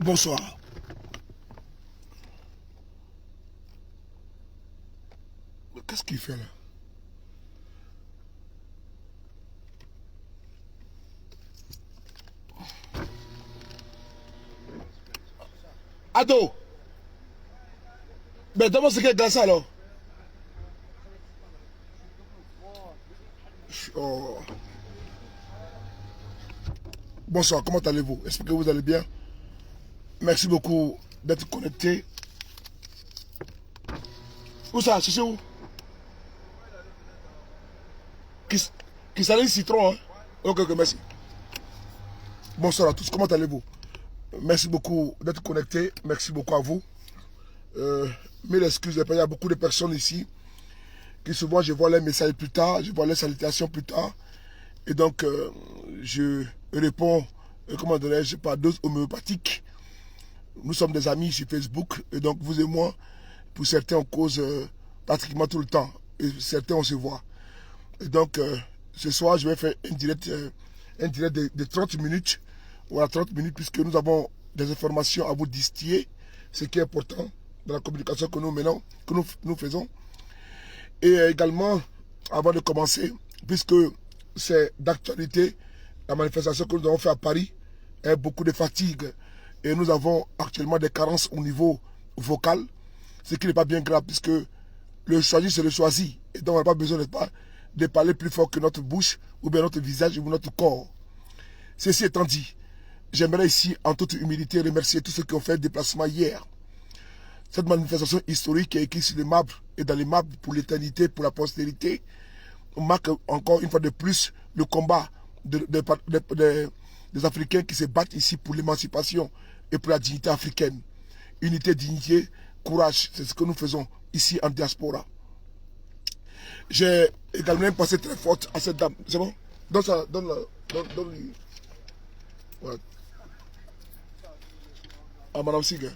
Bonsoir. Qu'est-ce qu'il fait là? Ado! Mais donne-moi ce qu'il y a dans ça alors. Oh. Bonsoir, comment allez-vous? J'espère que vous allez bien. Merci beaucoup d'être connecté. Où ça? C'est où? Qui s'allume citron, hein? Ok, merci. Bonsoir à tous, comment allez-vous? Merci beaucoup d'être connecté. Merci beaucoup à vous. Mille excuses, il y a beaucoup de personnes ici qui souvent je vois les messages plus tard, je vois les salutations plus tard. Et donc, je réponds, comment dirais-je, par dose homéopathique. Nous sommes des amis sur Facebook. Et donc, vous et moi, pour certains, on cause pratiquement tout le temps. Et certains, on se voit. Et donc, ce soir, je vais faire un direct de 30 minutes. Voilà, 30 minutes, puisque nous avons des informations à vous distiller, ce qui est important dans la communication que nous menons, que nous faisons. Et également, avant de commencer, puisque c'est d'actualité, la manifestation que nous avons fait à Paris est beaucoup de fatigue. Et nous avons actuellement des carences au niveau vocal, ce qui n'est pas bien grave, puisque le choisi, c'est le choisi. Et donc, on n'a pas besoin de parler plus fort que notre bouche, ou bien notre visage, ou notre corps. Ceci étant dit, j'aimerais ici, en toute humilité, remercier tous ceux qui ont fait le déplacement hier. Cette manifestation historique qui est écrite sur les marbres et dans les marbres pour l'éternité, pour la postérité, marque encore une fois de plus le combat des Africains qui se battent ici pour l'émancipation et pour la dignité africaine. Unité, dignité, courage, c'est ce que nous faisons ici en diaspora. J'ai également pensé très forte à cette dame. C'est bon? Donne-lui. Voilà. À Madame Sigue.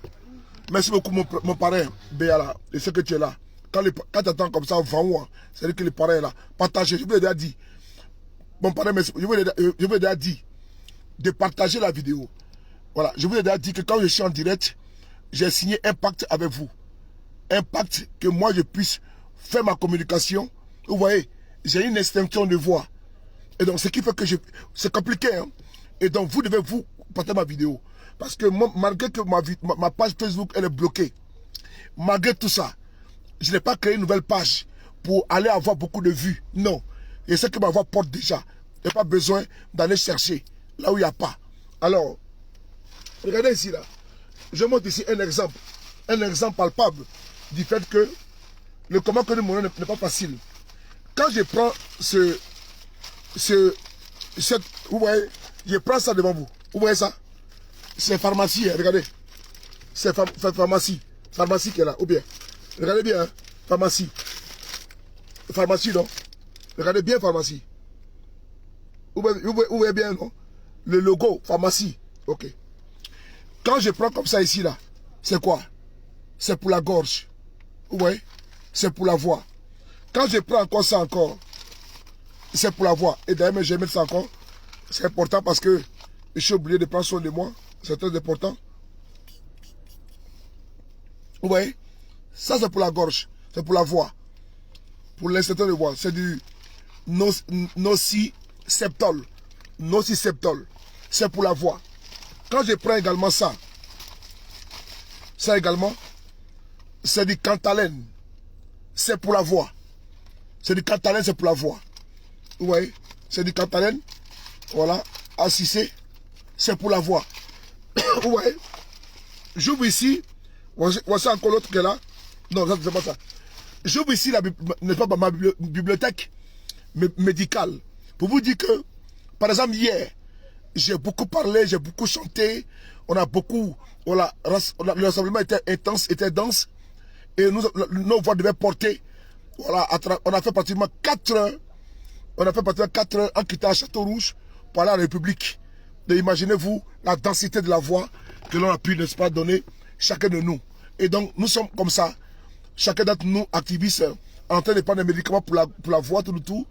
Merci beaucoup mon parrain, Béala, et ce que tu es là. Quand tu attends comme ça, vends-moi. C'est-à-dire que le parrain est là. Partagez, je vous ai déjà dit. Mon parrain, je vous ai déjà dit de partager la vidéo. Voilà, je vous ai déjà dit que quand je suis en direct, j'ai signé un pacte avec vous. Un pacte que moi je puisse faire ma communication. Vous voyez, j'ai une extinction de voix. Et donc, ce qui fait que c'est compliqué. Hein? Et donc, vous devez vous partager ma vidéo. Parce que moi, malgré que ma page Facebook elle est bloquée, malgré tout ça, je n'ai pas créé une nouvelle page pour aller avoir beaucoup de vues. Non. Et ce que ma voix porte déjà. Il n'y a pas besoin d'aller chercher là où il n'y a pas. Alors, regardez ici là. Je montre ici un exemple palpable du fait que le combat que nous menons n'est pas facile. Quand je prends vous voyez, je prends ça devant vous. Vous voyez ça? C'est pharmacie, hein, regardez. C'est pharmacie. Pharmacie qui est là, ou bien. Regardez bien, hein, pharmacie. Pharmacie, non? Regardez bien, pharmacie. Vous voyez bien, non? Le logo, pharmacie. Ok. Quand je prends comme ça ici, là, c'est quoi? C'est pour la gorge. Vous voyez? C'est pour la voix. Quand je prends encore ça encore, c'est pour la voix. Et d'ailleurs, je vais mettre ça encore. C'est important parce que je suis obligé de prendre soin de moi. C'est très important. Vous voyez? Ça, c'est pour la gorge. C'est pour la voix. Pour l'instant de voix. C'est du nociceptol. Nociceptol. C'est pour la voix. Quand je prends également ça, ça également, c'est du cantalène. C'est pour la voix. C'est du cantalène, c'est pour la voix. Vous voyez? C'est du cantalène. Voilà. A6C. C'est pour la voix. Vous voyez? J'ouvre ici. Voici encore l'autre qui est là. Non, ça c'est pas ça. J'ouvre ici ma bibliothèque médicale. Pour vous dire que, par exemple, hier, j'ai beaucoup parlé, j'ai beaucoup chanté. On a beaucoup. Voilà, le rassemblement était intense, était dense. Et nos voix devaient porter. Voilà, on a fait pratiquement 4 heures. On a fait pratiquement 4 heures en quittant Château-Rouge pour aller à la République. Imaginez-vous la densité de la voix que l'on a pu, n'est-ce pas, donner chacun de nous. Et donc, nous sommes comme ça. Chacun d'entre nous, activistes, en train de prendre des médicaments pour la voix, tout,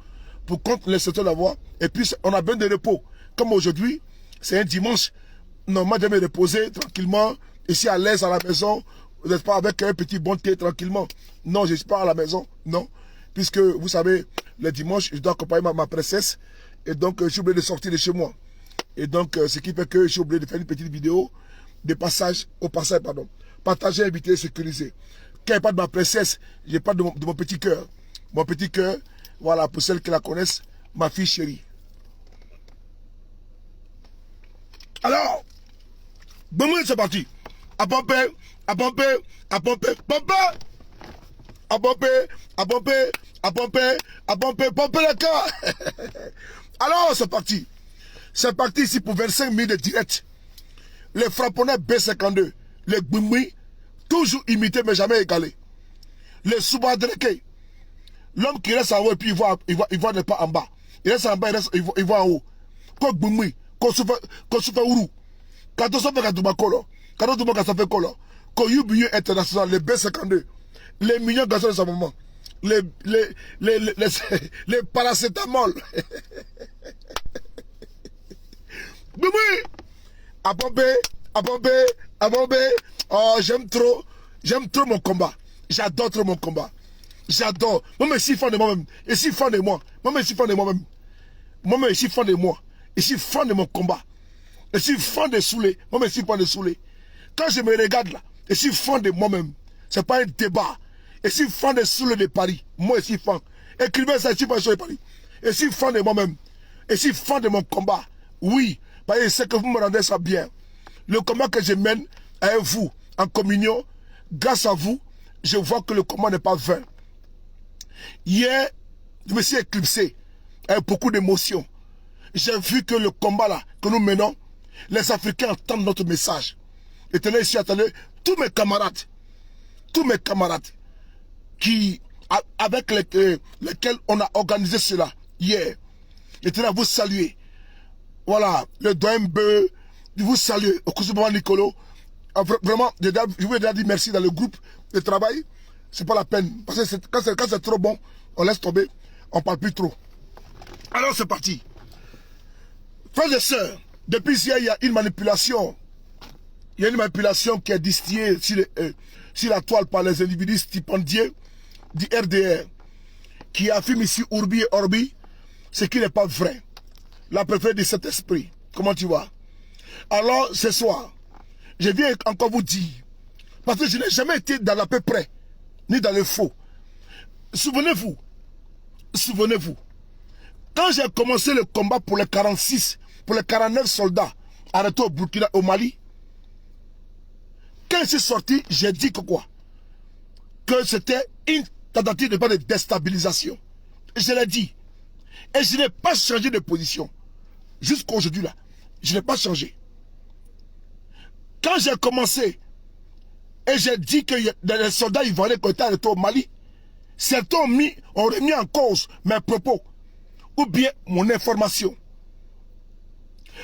pour contre les secteurs de la voix. Et puis, on a besoin de repos. Comme aujourd'hui, c'est un dimanche. Non, moi, j'aime me reposer tranquillement, ici à l'aise à la maison, n'êtes pas avec un petit bon thé tranquillement. Non, je ne suis pas à la maison, non. Puisque, vous savez, le dimanche, je dois accompagner ma princesse. Et donc, je suis obligé de sortir de chez moi. Et donc, ce qui fait que je suis obligé de faire une petite vidéo de passage, pardon. Partager, inviter, sécuriser. Quand il parle de ma princesse, je parle de mon petit cœur. Mon petit cœur, voilà, pour celles qui la connaissent, ma fille chérie. Alors, bon, c'est parti. À pomper, à pomper, à pomper, pomper. À pomper, à pomper, à pomper, à pomper, pomper le cœur. Alors, c'est parti. C'est parti ici pour 25 minutes de direct. Les frapponnets B52, les Gbimwi, toujours imités mais jamais égalés. Les Soubadreke, l'homme qui reste en haut et puis il voit ne pas en bas. Il reste en bas, il voit en haut. Ko Gbimwi, ko souffre Ourou. Quand on s'appelle Kadoumakolo, quand on s'appelle Kolo, ko Yubiyu International, les B52, les millions de garçons de sa maman, les paracétamol. Gbimwi, à bomber, à bomber, à bomber. Oh, j'aime trop mon combat. J'adore trop mon combat. J'adore. Moi, je suis fan de moi-même. Je suis fan de moi. Moi, je suis fan de moi-même. Moi, je suis fan de moi. Je suis fan de mon combat. Je suis fan de Soulé. Moi, je suis fan de Soulé. Quand je me regarde là, je suis fan de moi-même. Ce n'est pas un débat. Je suis fan de Soulé de Paris. Moi, je suis fan. Écrivez ça, je suis fan de Soulé de Paris. Je suis fan de moi-même. Je suis fan de mon combat. Oui, parce que je sais que vous me rendez ça bien. Le combat que je mène avec vous, en communion, grâce à vous, je vois que le combat n'est pas vain. Hier, je me suis éclipsé avec beaucoup d'émotions. J'ai vu que le combat là, que nous menons, les Africains entendent notre message. Et tenez ici, attendez, tous mes camarades qui, avec lesquels on a organisé cela hier, je tenais à vous saluer. Voilà, le doyen Beu, je vous salue, Okusuba Nicolo. Vraiment, je vous ai déjà dit merci dans le groupe de travail. C'est pas la peine. Parce que quand c'est trop bon, on laisse tomber, on parle plus trop. Alors c'est parti. Frères et sœurs, depuis hier, il y a une manipulation. Il y a une manipulation qui est distillée sur la toile par les individus stipendiés du RDR, qui affirme ici Urbi et Orbi, ce qui n'est pas vrai. La préférée de cet esprit. Comment tu vois? Alors, ce soir, je viens encore vous dire, parce que je n'ai jamais été dans l'à peu près, ni dans le faux. Souvenez-vous, quand j'ai commencé le combat pour les 46, pour les 49 soldats arrêtés au Burkina, au Mali, quand je suis sorti, j'ai dit que quoi? Que c'était une tentative de déstabilisation. Je l'ai dit. Et je n'ai pas changé de position. Jusqu'à aujourd'hui là, je n'ai pas changé. Quand j'ai commencé et j'ai dit que les soldats ivoiriens qui étaient arrêtés au Mali, certains ont remis en cause mes propos ou bien mon information.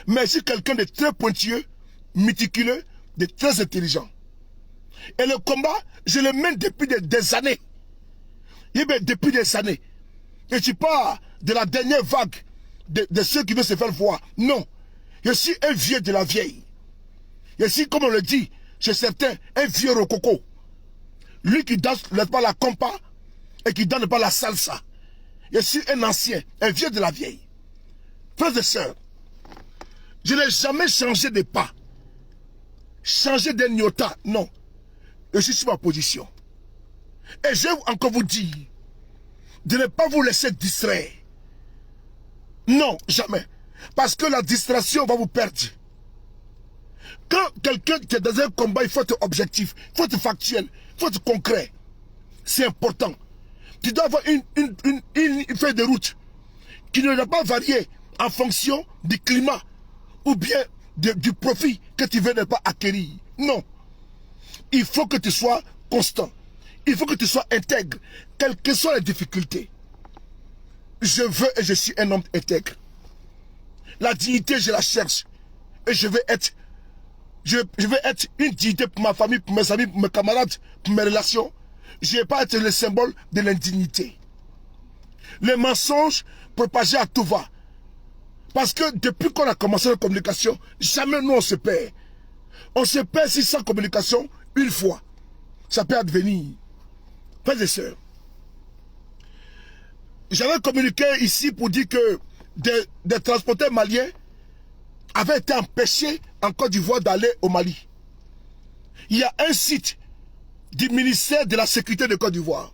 Mais je suis quelqu'un de très pointilleux, méticuleux, de très intelligent. Et le combat, je le mène depuis des années. Et bien, depuis des années. Je ne suis pas de la dernière vague de ceux qui veulent se faire voir. Non. Je suis un vieux de la vieille. Je suis, comme on le dit, chez certains, un vieux rococo. Lui qui danse pas la compa et qui donne pas la salsa. Je suis un ancien, un vieux de la vieille. Frères et sœurs, je n'ai jamais changé de pas. Changé d'un iota, non. Je suis sur ma position. Et je vais encore vous dire de ne pas vous laisser distraire. Non, jamais. Parce que la distraction va vous perdre. Quand quelqu'un qui est dans un combat, il faut être objectif, il faut être factuel, il faut être concret. C'est important. Tu dois avoir une feuille de route qui ne doit pas varier en fonction du climat ou bien du profit que tu veux ne pas acquérir. Non. Il faut que tu sois constant. Il faut que tu sois intègre, quelles que soient les difficultés. Je veux et je suis un homme intègre. La dignité, je la cherche. Et je veux être une dignité pour ma famille, pour mes amis, pour mes camarades, pour mes relations. Je ne vais pas être le symbole de l'indignité. Les mensonges propagés à tout va. Parce que depuis qu'on a commencé la communication, jamais nous on se perd. On se perd si sans communication, une fois. Ça peut advenir. Frères et sœurs, j'avais communiqué ici pour dire que des transporteurs maliens avaient été empêchés en Côte d'Ivoire d'aller au Mali. Il y a un site du ministère de la Sécurité de Côte d'Ivoire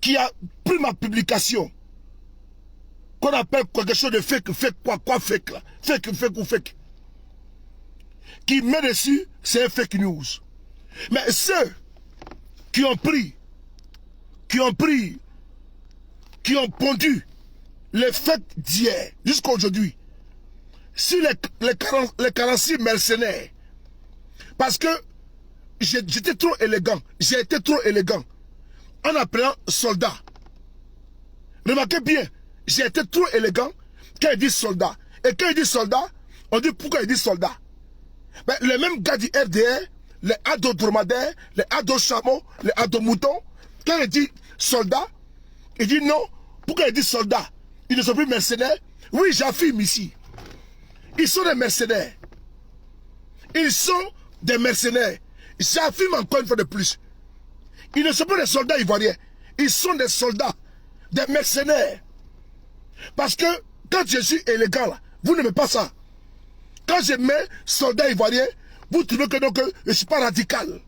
qui a pris ma publication qu'on appelle quelque chose de fake, fake là, fake, qui met dessus, c'est un fake news. Mais ceux qui ont pondu les faits d'hier jusqu'à aujourd'hui, sur les 46 mercenaires, parce que j'étais trop élégant, j'ai été trop élégant en appelant soldat. Remarquez bien, j'ai été trop élégant quand il dit soldat. Et quand il dit soldat, on dit pourquoi il dit soldat. Mais les mêmes gars du RDR, les ados dromadaires, les ados chameaux, les ados moutons, quand il dit soldat, il dit non. Pourquoi il dit soldat? Ils ne sont plus mercenaires. Oui, j'affirme ici. Ils sont des mercenaires. Ils sont des mercenaires. J'affirme encore une fois de plus. Ils ne sont pas des soldats ivoiriens. Ils sont des soldats, des mercenaires. Parce que quand je suis élégant là, vous n'aimez pas ça. Quand je mets soldat ivoirien, vous trouvez que donc je ne suis pas radical.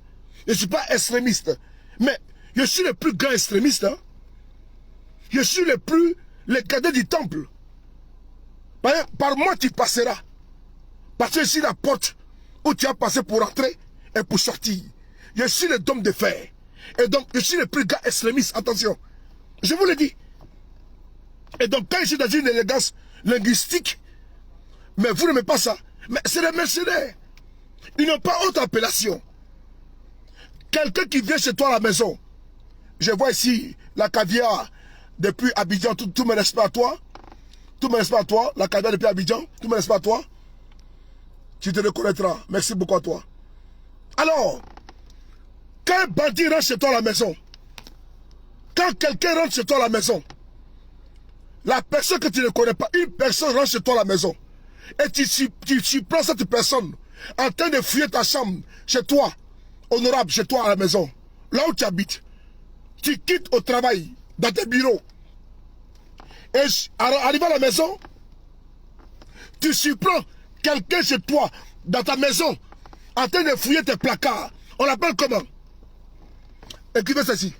Je ne suis pas extrémiste. Mais je suis le plus grand extrémiste. Hein. Je suis le cadet du temple. Par moi tu passeras. Parce que je suis la porte où tu as passé pour entrer et pour sortir. Je suis le dôme de fer. Et donc je suis le plus grand extrémiste. Attention. Je vous le dis. Et donc quand je suis dans une élégance linguistique, mais vous n'aimez pas ça. Mais c'est des mercenaires. Ils n'ont pas autre appellation. Quelqu'un qui vient chez toi à la maison. Je vois ici la caviar depuis Abidjan. Tout me respect à toi. Tout me respect à toi. La caviar depuis Abidjan. Tout me respect à toi. Tu te reconnaîtras. Merci beaucoup à toi. Alors, quand un bandit rentre chez toi à la maison, quand quelqu'un rentre chez toi à la maison, la personne que tu ne connais pas, une personne rentre chez toi à la maison, et tu prends cette personne en train de fouiller ta chambre, chez toi, honorable, chez toi à la maison, là où tu habites, tu quittes au travail, dans tes bureaux, et arrivé à la maison, tu surprends quelqu'un chez toi, dans ta maison, en train de fouiller tes placards. On l'appelle comment? Écrivez ça ici.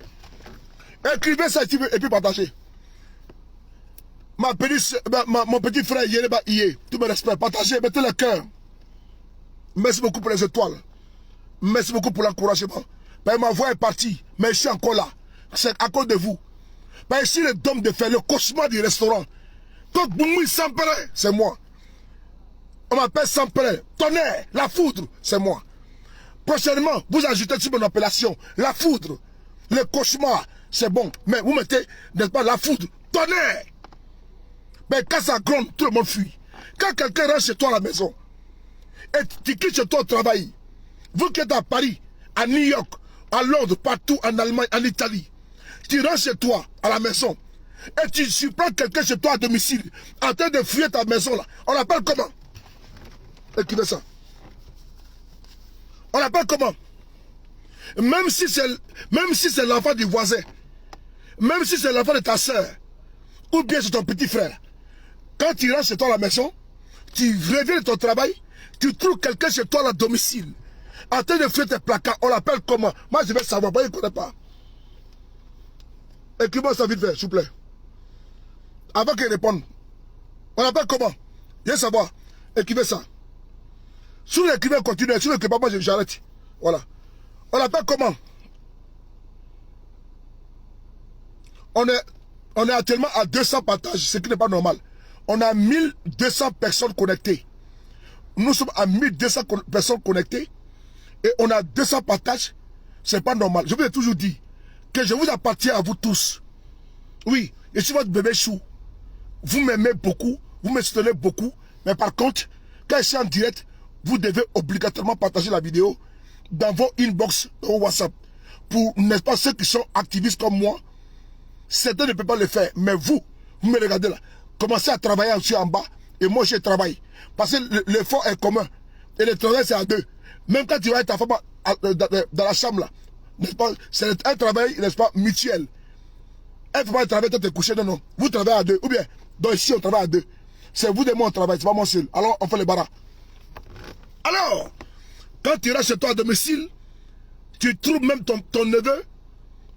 Écrivez ça ici et puis partagez. Mon petit frère Yéréba Ié, tout me respect, partagez, mettez le cœur. Merci beaucoup pour les étoiles. Merci beaucoup pour l'encouragement. Ma voix est partie, mais je suis encore là. C'est à cause de vous. Je suis le dôme de fer, le cauchemar du restaurant. Quand Boumoui Sampere, c'est moi. On m'appelle Sampere. Tonnerre, la foudre, c'est moi. Prochainement, vous ajoutez sur mon appellation, la foudre. Le cauchemar, c'est bon. Mais vous mettez, n'est-ce pas, la foudre, tonnerre. Mais quand ça gronde, tout le monde fuit. Quand quelqu'un rentre chez toi à la maison, et tu quittes chez toi au travail, vous qui êtes à Paris, à New York, à Londres, partout en Allemagne, en Italie, tu rentres chez toi à la maison, et tu surprends quelqu'un chez toi à domicile, en train de fuir ta maison là, on l'appelle comment? Écrivez ça. On l'appelle comment? Même si c'est l'enfant du voisin, même si c'est l'enfant de ta soeur, ou bien c'est ton petit frère, quand tu rentres chez toi à la maison, tu reviens de ton travail, tu trouves quelqu'un chez toi à la domicile, en train de faire tes placards, on l'appelle comment? Moi je vais savoir, moi je ne connais pas. Écrivez ça vite fait, s'il vous plaît. Avant qu'il réponde. On l'appelle comment? Je veux savoir. Écrivez ça. Si vous l'écrivez, continuez. Si vous l'écrivez pas, moi j'arrête. Voilà. On l'appelle comment? On est actuellement à 200 partages, ce qui n'est pas normal. On a 1200 personnes connectées. Nous sommes à 1200 personnes connectées et on a 200 partages. C'est pas normal. Je vous ai toujours dit que je vous appartiens à vous tous. Oui, je suis votre bébé chou. Vous m'aimez beaucoup, vous me soutenez beaucoup, mais par contre, quand je suis en direct, vous devez obligatoirement partager la vidéo dans vos inbox, dans vos WhatsApp. Pour, n'est-ce pas, ceux qui sont activistes comme moi, certains ne peuvent pas le faire, mais vous me regardez là. commencez à travailler aussi en bas. Et moi, je travaille. Parce que l'effort est commun. Et le travail, c'est à deux. Même quand tu vas avec ta femme dans la chambre, là, n'est-ce pas? C'est un travail, n'est-ce pas, mutuel. Elle ne fait pas travailler, toi, tu es couché, non, non. Vous travaillez à deux. Ou bien, donc ici, on travaille à deux. C'est vous et moi, on travaille, c'est pas moi seul. Alors, on fait le baras. Alors, quand tu iras chez toi à domicile, tu trouves même ton neveu,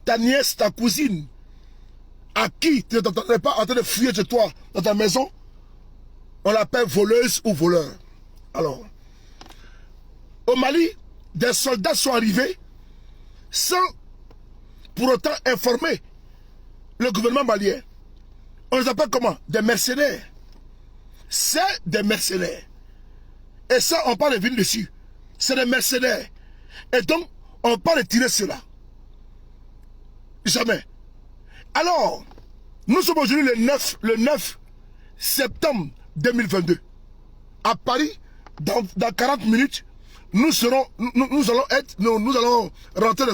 ta nièce, ta cousine, à qui tu n'es pas en train de fouiller chez toi, dans ta maison, on l'appelle voleuse ou voleur. Alors, au Mali, des soldats sont arrivés sans pour autant informer le gouvernement malien. On les appelle comment? Des mercenaires. C'est des mercenaires. Et ça, on parle de venir dessus. C'est des mercenaires. Et donc, on parle de tirer cela. Jamais. Alors, nous sommes aujourd'hui le 9 septembre 2022. À Paris, dans 40 minutes, nous allons rentrer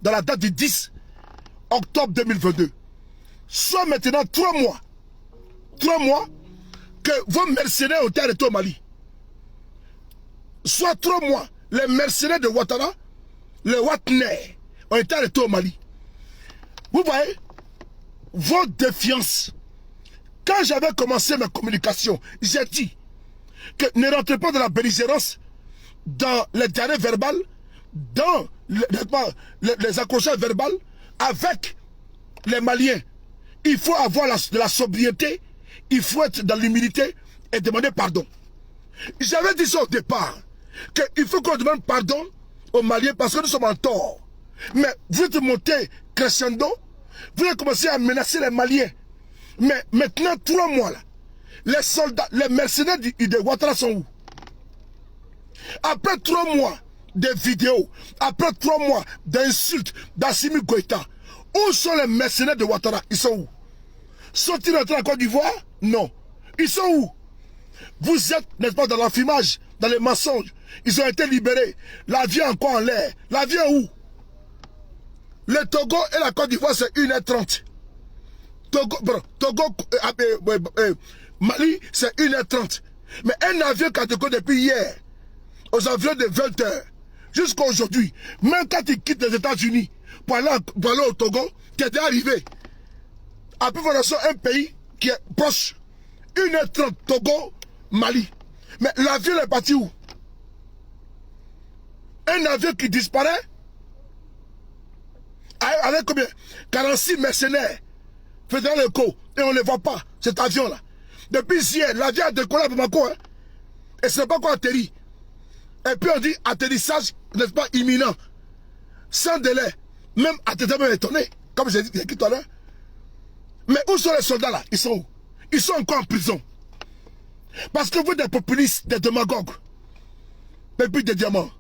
dans la date du 10 octobre 2022. Soit maintenant 3 mois que vos mercenaires ont été arrêtés au Mali. Soit 3 mois, les mercenaires de Ouattara, les Watner, ont été arrêtés au Mali. Vous voyez, vos défiances. Quand j'avais commencé ma communication, j'ai dit que ne rentrez pas dans la belligérance, dans les diarrhées verbales, dans les accrochages verbales avec les Maliens. Il faut avoir de la sobriété, il faut être dans l'humilité et demander pardon. J'avais dit ça au départ, qu'il faut qu'on demande pardon aux Maliens parce que nous sommes en tort. Mais vous êtes monté crescendo, vous avez commencé à menacer les Maliens. Mais maintenant, 3 mois là, les soldats, les mercenaires de Ouattara sont où? Après 3 mois de vidéos, après 3 mois d'insultes d'Assimi Goïta, où sont les mercenaires de Ouattara? Ils sont où? Sont-ils rentrés en Côte d'Ivoire? Non. Ils sont où? Vous êtes, n'est-ce pas, dans l'enfumage, dans les mensonges. Ils ont été libérés. L'avion encore en l'air. L'avion où? Le Togo et la Côte d'Ivoire, c'est 1h30. Mali, c'est 1h30. Mais un avion qui a décollé depuis hier, aux environs de 20h, jusqu'à aujourd'hui, même quand il quitte les États-Unis pour aller au Togo, qui était arrivé, à peu près un pays qui est proche, 1h30, Togo, Mali. Mais l'avion est parti où? Un avion qui disparaît avec combien? 46 mercenaires faisant le coup et on ne les voit pas, cet avion-là. Depuis hier, l'avion a décollé à Bamako, hein, et ce n'est pas encore atterri. Et puis on dit atterrissage, n'est-ce pas, imminent, sans délai. Même atterrissage même étonné, comme j'ai dit tout à l'heure. Mais où sont les soldats là? Ils sont où? Ils sont encore en prison. Parce que vous êtes des populistes, des démagogues, pépites de diamants.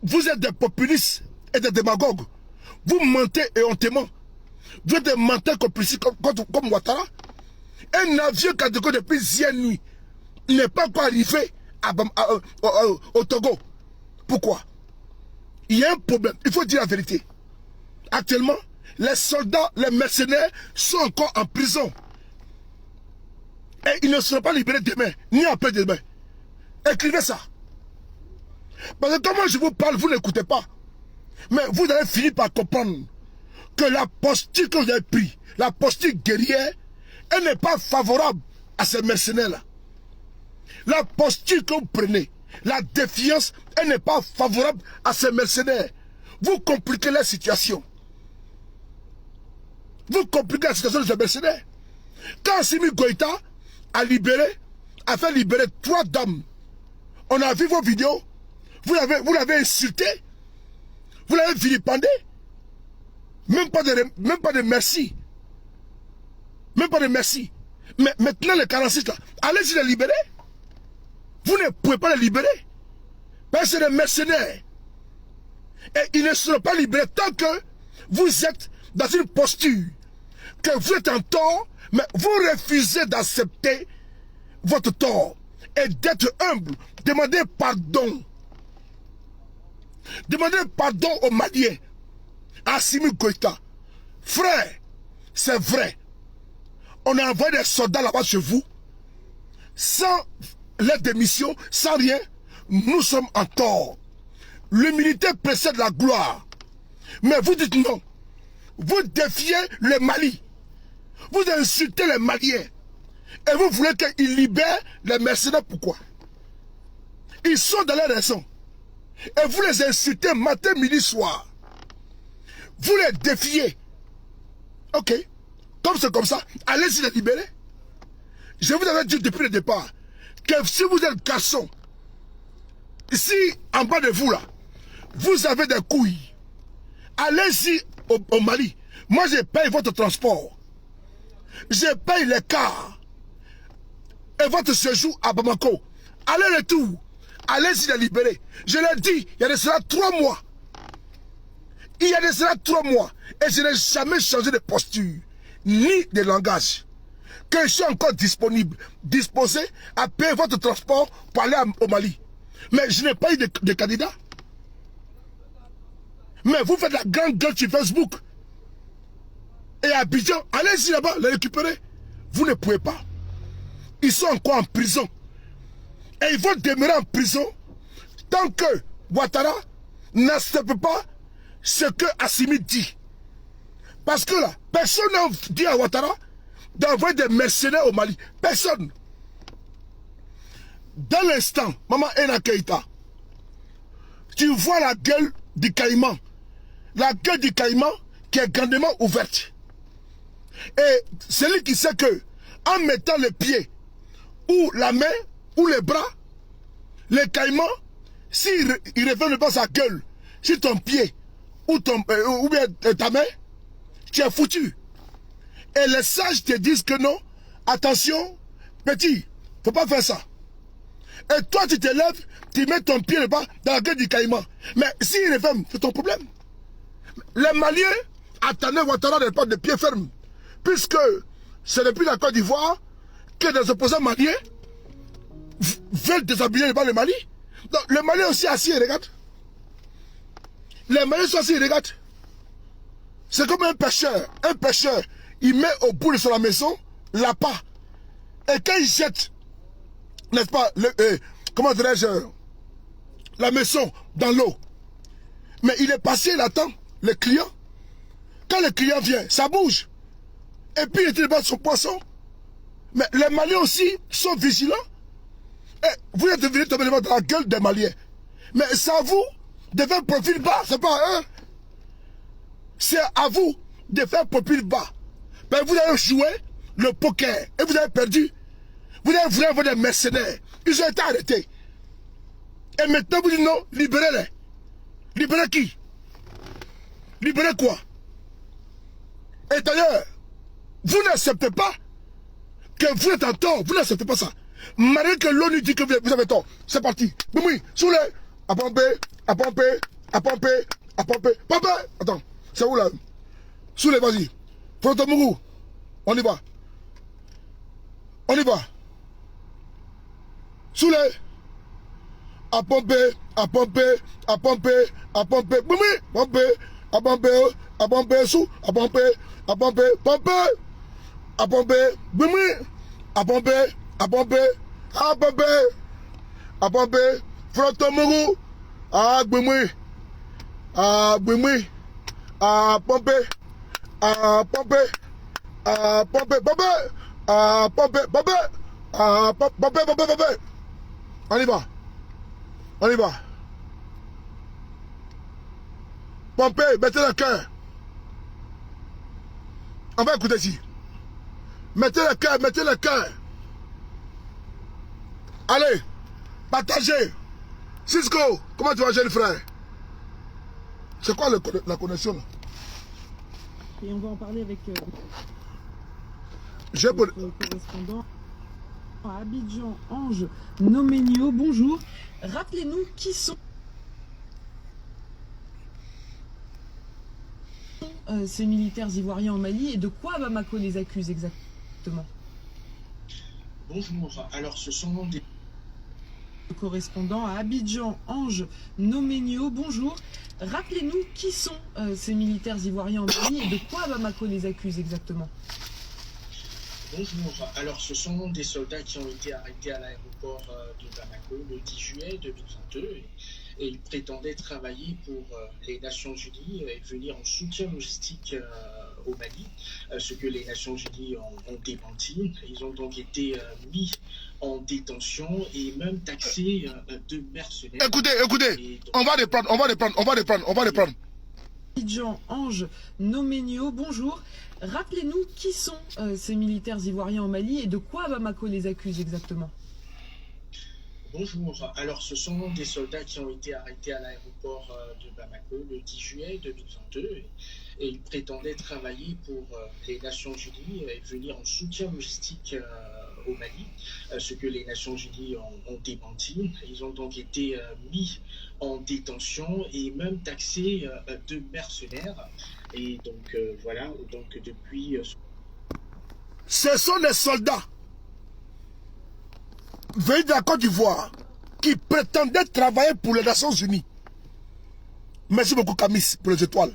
Vous êtes des populistes et des démagogues. Vous mentez éhontément. Vous êtes des menteurs complices comme Ouattara. Un avion qui a décollé depuis hier nuit n'est pas encore arrivé au Togo. Pourquoi? Il y a un problème. Il faut dire la vérité. Actuellement, les soldats, les mercenaires sont encore en prison. Et ils ne seront pas libérés demain, ni après-demain. Écrivez ça. Parce que comment je vous parle, vous n'écoutez pas. Mais vous allez finir par comprendre que la posture que vous avez prise, la posture guerrière, elle n'est pas favorable à ces mercenaires-là. La posture que vous prenez, la défiance, elle n'est pas favorable à ces mercenaires. Vous compliquez la situation. Vous compliquez la situation de ces mercenaires. Quand Assimi Goïta a fait libérer 3 dames, on a vu vos vidéos, vous l'avez insulté, vous l'avez vilipendé, même pas de merci. Même pas de merci. Mais maintenant les 46 là, allez-y les libérer. Vous ne pouvez pas les libérer. Parce que c'est des mercenaires. Et ils ne seront pas libérés tant que vous êtes dans une posture que vous êtes en tort, mais vous refusez d'accepter votre tort et d'être humble. Demandez pardon. Demandez pardon aux Maliens, à Assimi Goïta. Frère, c'est vrai. on a envoyé des soldats là-bas chez vous, sans l'aide de mission, sans rien, nous sommes en tort. L'humilité précède la gloire. Mais vous dites non. Vous défiez le Mali. Vous insultez les Maliens. Et vous voulez qu'ils libèrent les mercenaires. Pourquoi? Ils sont dans leur raison. Et vous les insultez matin, midi, soir. Vous les défiez. Ok. Comme c'est comme ça, allez-y les libérer. Je vous avais dit depuis le départ que si vous êtes garçon, ici en bas de vous là, vous avez des couilles, allez-y au Mali. Moi je paye votre transport. Je paye les cars. Et votre séjour à Bamako. Allez-retour. Allez-y les libérer. Je l'ai dit, il y a de cela 3 mois. Il y a de cela 3 mois. Et je n'ai jamais changé de posture, ni de langage. Que je suis encore disponible, disposé à payer votre transport pour aller au Mali. Mais je n'ai pas eu de candidat. Mais vous faites la grande gueule sur Facebook. Et à Abidjan, allez-y là-bas, les récupérer. Vous ne pouvez pas. Ils sont encore en prison. Et ils vont demeurer en prison tant que Ouattara n'accepte pas ce que Assimi dit. Parce que là, personne n'a dit à Ouattara d'envoyer des mercenaires au Mali. Personne. Dans l'instant, Maman Ena Keïta, tu vois la gueule du caïman. La gueule du caïman qui est grandement ouverte. Et celui qui sait que, en mettant le pied, ou la main, ou les bras, le caïman, s'il ne révèle pas sa gueule sur ton pied, ou bien ta main, tu es foutu. Et les sages te disent que non, attention, petit, faut pas faire ça. Et toi, tu te lèves, tu mets ton pied là-bas dans la gueule du caïman. Mais s'il révèle, c'est ton problème. Les Maliens attendaient Ouattara de pied ferme. Puisque c'est depuis la Côte d'Ivoire que des opposants maliens veulent déshabiller le Mali. Donc, les Maliens aussi assis et regardent. Les Maliens sont assis et regardent. C'est comme un pêcheur. Un pêcheur, il met au bout de sa maison l'appât. Et quand il jette, n'est-ce pas, comment dirais-je, la maison dans l'eau. Mais il est passé, il attend le client. Quand le client vient, ça bouge. Et puis il débat son poisson. Mais les Maliens aussi sont vigilants. Et vous êtes venus tomber dans la gueule des Maliens. Mais c'est à vous de faire profil bas. C'est pas à eux. C'est à vous de faire profil bas. Mais vous avez joué le poker et vous avez perdu. Vous avez voulu avoir des mercenaires. Ils ont été arrêtés. Et maintenant vous dites non, libérez-les. Libérez qui? Libérez quoi? Et d'ailleurs, vous n'acceptez pas que vous êtes en tort. Vous n'acceptez pas ça. Malgré que l'ONU dit que vous avez tort. C'est parti. Oui, sous les. À pomper, à pomper, à pomper, à pomper. Pomper. Attends, c'est où là? Sous les, vas-y. Frotomourou. On y va. On y va. Sous les. À pomper, à pomper, à pomper, à pomper. Oui, pomper, à pomper, sous, à pomper, pomper, à pomper, oui, à pomper, à pomper, à pomper, à pomper, Frotomourou, à pomper, à pomper, à pomper, à pomper, à pomper, à pomper, à pomper. On y va. On y va. Pompez, mettez le cœur. On va écouter ici. Mettez le cœur, mettez le cœur. Allez, partagez. Cisco, comment tu vas, jeune frère? C'est quoi la connexion là? Et on va en parler avec J'ai notre correspondant à Abidjan, Ange Nomenio. Bonjour. Rappelez-nous qui sont ces militaires ivoiriens en Mali et de quoi Bamako les accuse exactement? Bonjour, alors ce sont des correspondant à Abidjan, Ange Nomenio. Bonjour. Rappelez-nous qui sont ces militaires ivoiriens en Mali et de quoi Bamako les accuse exactement? Bonjour. Alors, ce sont des soldats qui ont été arrêtés à l'aéroport de Bamako le 10 juillet 2022 et ils prétendaient travailler pour les Nations Unies et venir en soutien logistique au Mali, ce que les Nations Unies ont démenti. Ils ont donc été mis en détention et même taxés de mercenaires. Écoutez, on va les prendre. Abidjan, Ange, Nomenio, bonjour. Rappelez-nous qui sont ces militaires ivoiriens au Mali et de quoi Bamako les accuse exactement? Bonjour. Alors, ce sont des soldats qui ont été arrêtés à l'aéroport de Bamako le 10 juillet 2022 et ils prétendaient travailler pour les Nations Unies et venir en soutien logistique au Mali, ce que les Nations Unies ont démenti. Ils ont donc été mis en détention et même taxés de mercenaires. Et donc, voilà, donc depuis... Ce sont des soldats venus de la Côte d'Ivoire qui prétendaient travailler pour les Nations Unies. Merci beaucoup Camis pour les étoiles.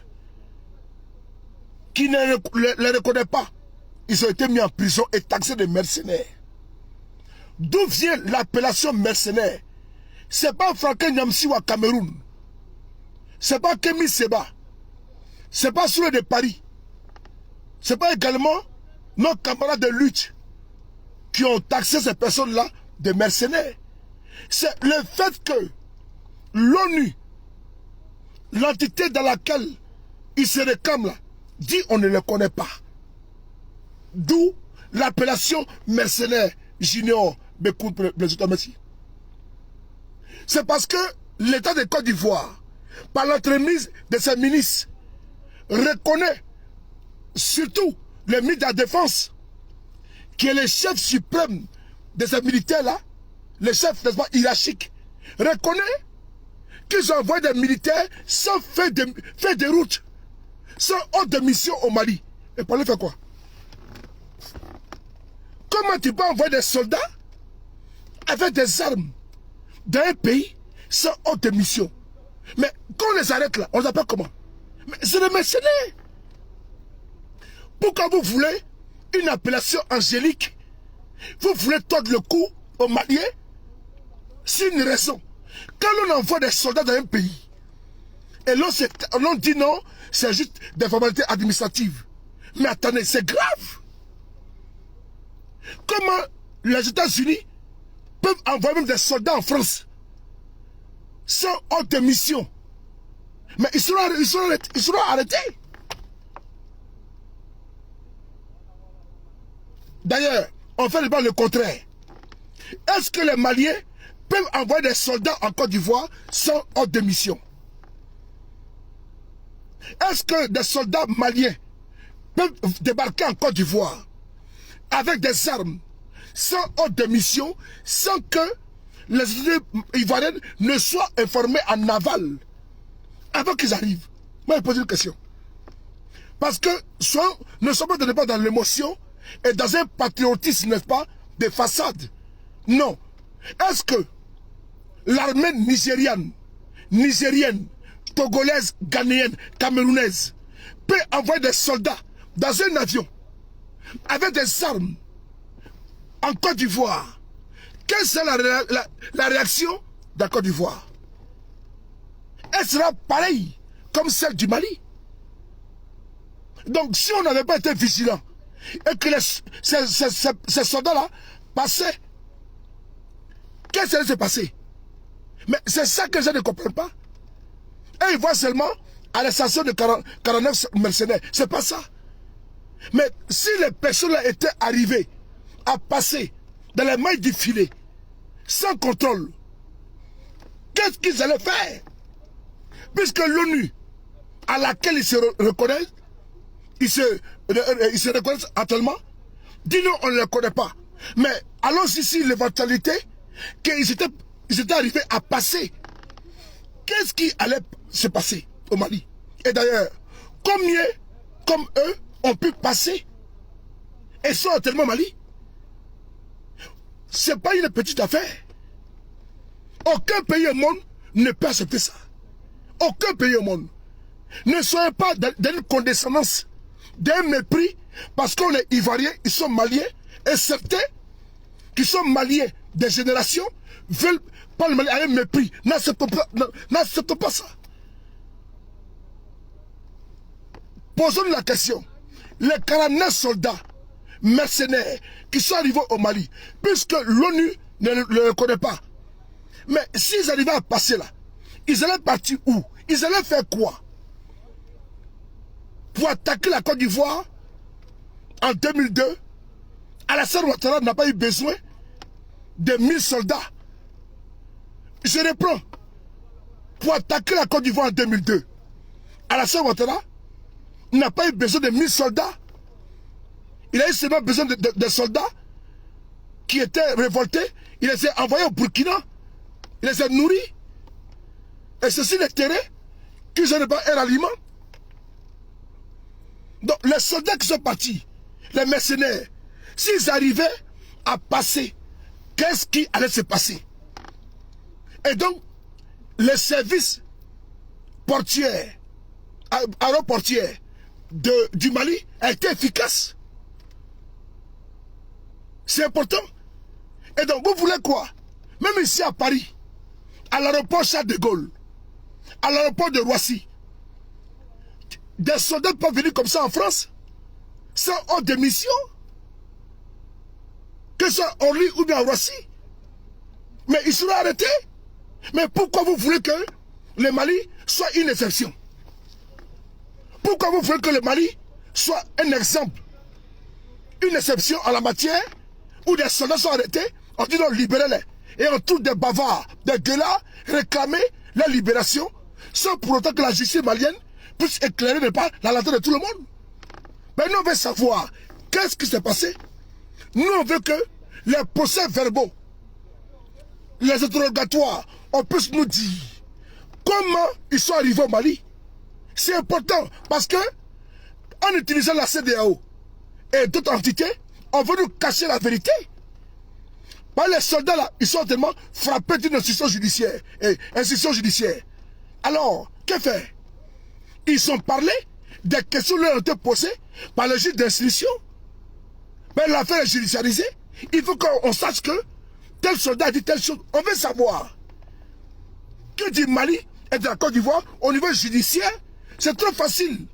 Qui ne les reconnaît pas. Ils ont été mis en prison et taxés de mercenaires. D'où vient l'appellation mercenaire? C'est pas Franklin Nyamsi au Cameroun. C'est pas Kémy Seba. C'est pas Soule de Paris. C'est pas également nos camarades de lutte qui ont taxé ces personnes-là de mercenaires. C'est le fait que l'ONU, l'entité dans laquelle ils se réclament là, dit on ne les connaît pas. D'où l'appellation mercenaire junior. C'est parce que l'État de Côte d'Ivoire, par l'entremise de ses ministres, reconnaît surtout le ministre de la Défense, qui est le chef suprême de ces militaires-là, le chef, n'est-ce pas, hiérarchique, reconnaît qu'ils ont envoyé des militaires sans faire des routes, sans ordre de mission au Mali. Et pour aller faire quoi? Comment tu peux envoyer des soldats avec des armes dans un pays sans ordre de mission? Mais quand on les arrête là, on les appelle comment? Mais c'est des mercenaires. Pourquoi vous voulez une appellation angélique? Vous voulez tordre le cou aux Maliens? C'est une raison. Quand on envoie des soldats dans un pays, et l'on dit non, c'est juste des formalités administratives. Mais attendez, c'est grave. Comment les États-Unis peuvent envoyer même des soldats en France sans ordre de mission? Mais ils seront arrêtés. D'ailleurs, on fait le contraire. Est-ce que les Maliens peuvent envoyer des soldats en Côte d'Ivoire sans ordre de mission? Est-ce que des soldats maliens peuvent débarquer en Côte d'Ivoire avec des armes, sans ordre de mission, sans que les autorités ivoiriennes ne soient informées en aval avant qu'ils arrivent? Moi, je pose une question. Parce que ne sommes pas dans l'émotion et dans un patriotisme, n'est-ce pas, de façade. Non. Est-ce que l'armée nigérienne, togolaise, ghanéenne, camerounaise peut envoyer des soldats dans un avion avec des armes en Côte d'Ivoire? Quelle sera la réaction de la Côte d'Ivoire? Elle sera pareille comme celle du Mali. Donc si on n'avait pas été vigilant et que ces soldats-là passaient, qu'est-ce qui allait se passer? Mais c'est ça que je ne comprends pas. Et ils voient seulement l'arrestation de 49 mercenaires. C'est pas ça. Mais si les personnes-là étaient arrivées à passer dans les mailles du filet, sans contrôle, qu'est-ce qu'ils allaient faire? Puisque l'ONU, à laquelle ils se reconnaissent, ils se reconnaissent actuellement, dit non, on ne les connaît pas. Mais allons ici l'éventualité qu'ils étaient arrivés à passer. Qu'est-ce qui allait se passer au Mali? Et d'ailleurs, combien comme eux ont pu passer et sont actuellement au Mali? Ce n'est pas une petite affaire. Aucun pays au monde ne peut accepter ça. Aucun pays au monde. Ne soyez pas d'une condescendance, d'un mépris, parce qu'on est ivoirien, ils sont maliens, Et certains qui sont maliens des générations veulent pas le Mali avec mépris. N'acceptons pas ça. Posons-nous la question. Les 49 soldats mercenaires qui sont arrivés au Mali, puisque l'ONU ne le connaît pas, mais s'ils arrivaient à passer là, ils allaient partir où? Ils allaient faire quoi? Pour attaquer la Côte d'Ivoire en 2002, Alassane Ouattara n'a pas eu besoin de 1000 soldats. Je reprends. Pour attaquer la Côte d'Ivoire en 2002, Alassane Ouattara n'a pas eu besoin de 1000 soldats. Il a eu seulement besoin de soldats qui étaient révoltés. Il les a envoyés au Burkina. Il les a nourris. Et ceci les terrains qu'ils n'avaient pas un aliment. Donc les soldats qui sont partis, les mercenaires, s'ils arrivaient à passer, qu'est-ce qui allait se passer? Et donc, les services portiers, aéroportiers du Mali a été efficace. C'est important. Et donc, vous voulez quoi? Même ici à Paris, à l'aéroport Charles de Gaulle, à l'aéroport de Roissy, des soldats peuvent venir comme ça en France, sans ordre de mission, que ce soit en Orly ou bien à Roissy. Mais ils seront arrêtés. Mais pourquoi vous voulez que le Mali soit une exception? Pourquoi vous voulez que le Mali soit un exemple, une exception en la matière, où des soldats sont arrêtés, on dit non, libérez-les. Et on trouve des bavards, des gueulards, réclamer la libération, sans pour autant que la justice malienne puisse éclairer la lanterne de tout le monde. Mais nous, on veut savoir qu'est-ce qui s'est passé. Nous, on veut que les procès verbaux, les interrogatoires, on puisse nous dire comment ils sont arrivés au Mali. C'est important parce que, en utilisant la CEDEAO et d'autres entités, on veut nous cacher la vérité. Les soldats là, ils sont tellement frappés d'une institution judiciaire. Alors, que faire? Ils ont parlé des questions qui leur ont été posées par le juge d'instruction. Mais l'affaire est judiciarisée. Il faut qu'on sache que tel soldat a dit telle chose. On veut savoir. Que du Mali et de la Côte d'Ivoire au niveau judiciaire, c'est trop facile.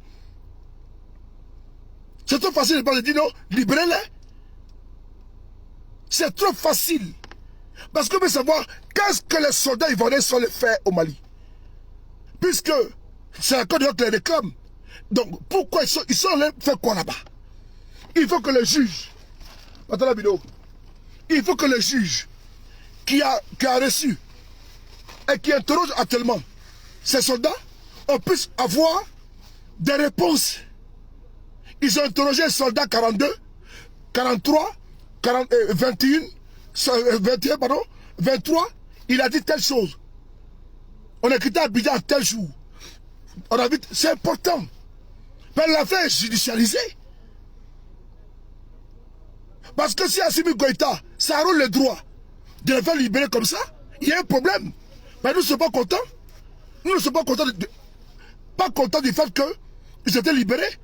C'est trop facile de dire non, libérez-les. C'est trop facile. Parce qu'on veut savoir qu'est-ce que les soldats ivoiriens sont les faire au Mali. Puisque c'est la Côte d'Ivoire qui les réclame. Donc pourquoi ils sont allés faire quoi là-bas? Il faut que le juge, attends la vidéo, il faut que le juge qui a reçu et qui interroge actuellement ces soldats, on puisse avoir des réponses. Ils ont interrogé les soldats 42, 43, 21, pardon, 23, il a dit telle chose. On a quitté Abidjan tel jour. On a vu, c'est important. Mais l'affaire est judicialisée. Parce que si Assimi Goïta, ça a le droit de les faire libérer comme ça, il y a un problème. Mais nous ne sommes pas contents. Nous ne sommes pas contents, pas contents du fait qu'ils étaient libérés,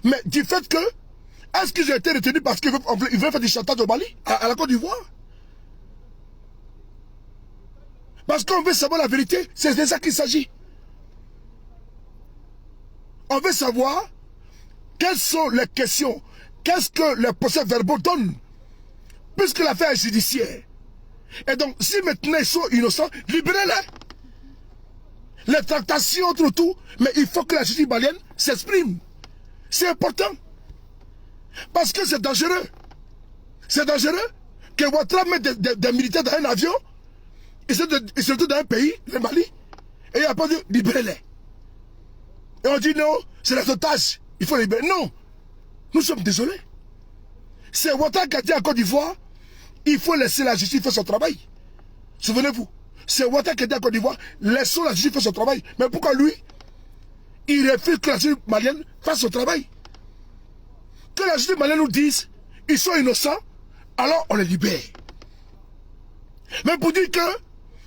mais du fait que, est-ce qu'ils ont été retenus parce qu'ils veulent faire du chantage au Mali, à la Côte d'Ivoire? Parce qu'on veut savoir la vérité, c'est de ça qu'il s'agit. On veut savoir quelles sont les questions, qu'est-ce que les procès verbaux donnent, puisque l'affaire est judiciaire. Et donc, si maintenant ils sont innocents, libérez-les. Les tractations autour, mais il faut que la justice malienne s'exprime. C'est important. Parce que c'est dangereux. C'est dangereux que Ouattara mette des militaires dans un avion, ils se retrouvent dans un pays, le Mali, et il n'y a pas de libérer-les. Et on dit non, c'est les otages, il faut libérer. Non, nous sommes désolés. C'est Ouattara qui a dit en Côte d'Ivoire, il faut laisser la justice faire son travail. Souvenez-vous, c'est Ouattara qui a dit en Côte d'Ivoire, laissons la justice faire son travail. Mais pourquoi lui, il refuse que la justice malienne fasse son travail? Que la justice malienne nous dise, ils sont innocents, alors on les libère. Mais pour dire que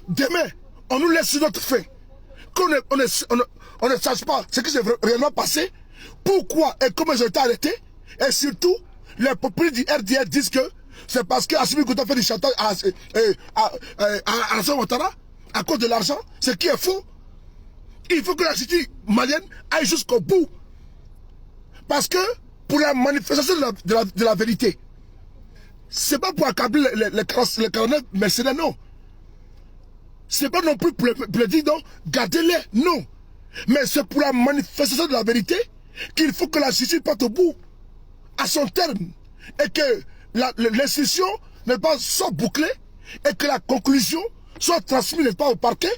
demain, on nous laisse sur notre fait, qu'on ne sache pas ce qui s'est réellement passé, pourquoi et comment ils ont été arrêtés, et surtout, les populistes du RDR disent que C'est parce que Assimi Goïta fait du chantage à Alassane Ouattara à cause de l'argent, ce qui est faux. Il faut que la justice malienne aille jusqu'au bout. Parce que pour la manifestation de la vérité, c'est pas pour accabler les colonels mercenaires, non. C'est pas non plus pour le dire, non, gardez-les, non. Mais c'est pour la manifestation de la vérité qu'il faut que la justice parte au bout, à son terme. Et que l'institution soit bouclée et que la conclusion soit transmise, n'est-ce pas, au parquet.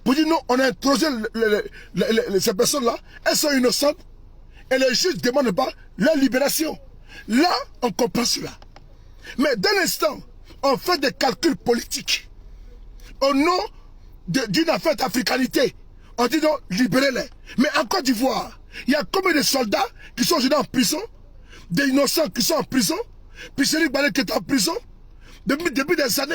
Pour dire non, on a interrogé ces personnes-là, elles sont innocentes. Et le juge ne demande pas leur libération. Là, on comprend cela. Mais dès l'instant, on fait des calculs politiques. Au nom d'une affaire d'africanité, on dit non, libérez-les. Mais en Côte d'Ivoire, il y a combien de soldats qui sont aujourd'hui en prison, des innocents qui sont en prison, puis Céline Balé qui est en prison, depuis des années.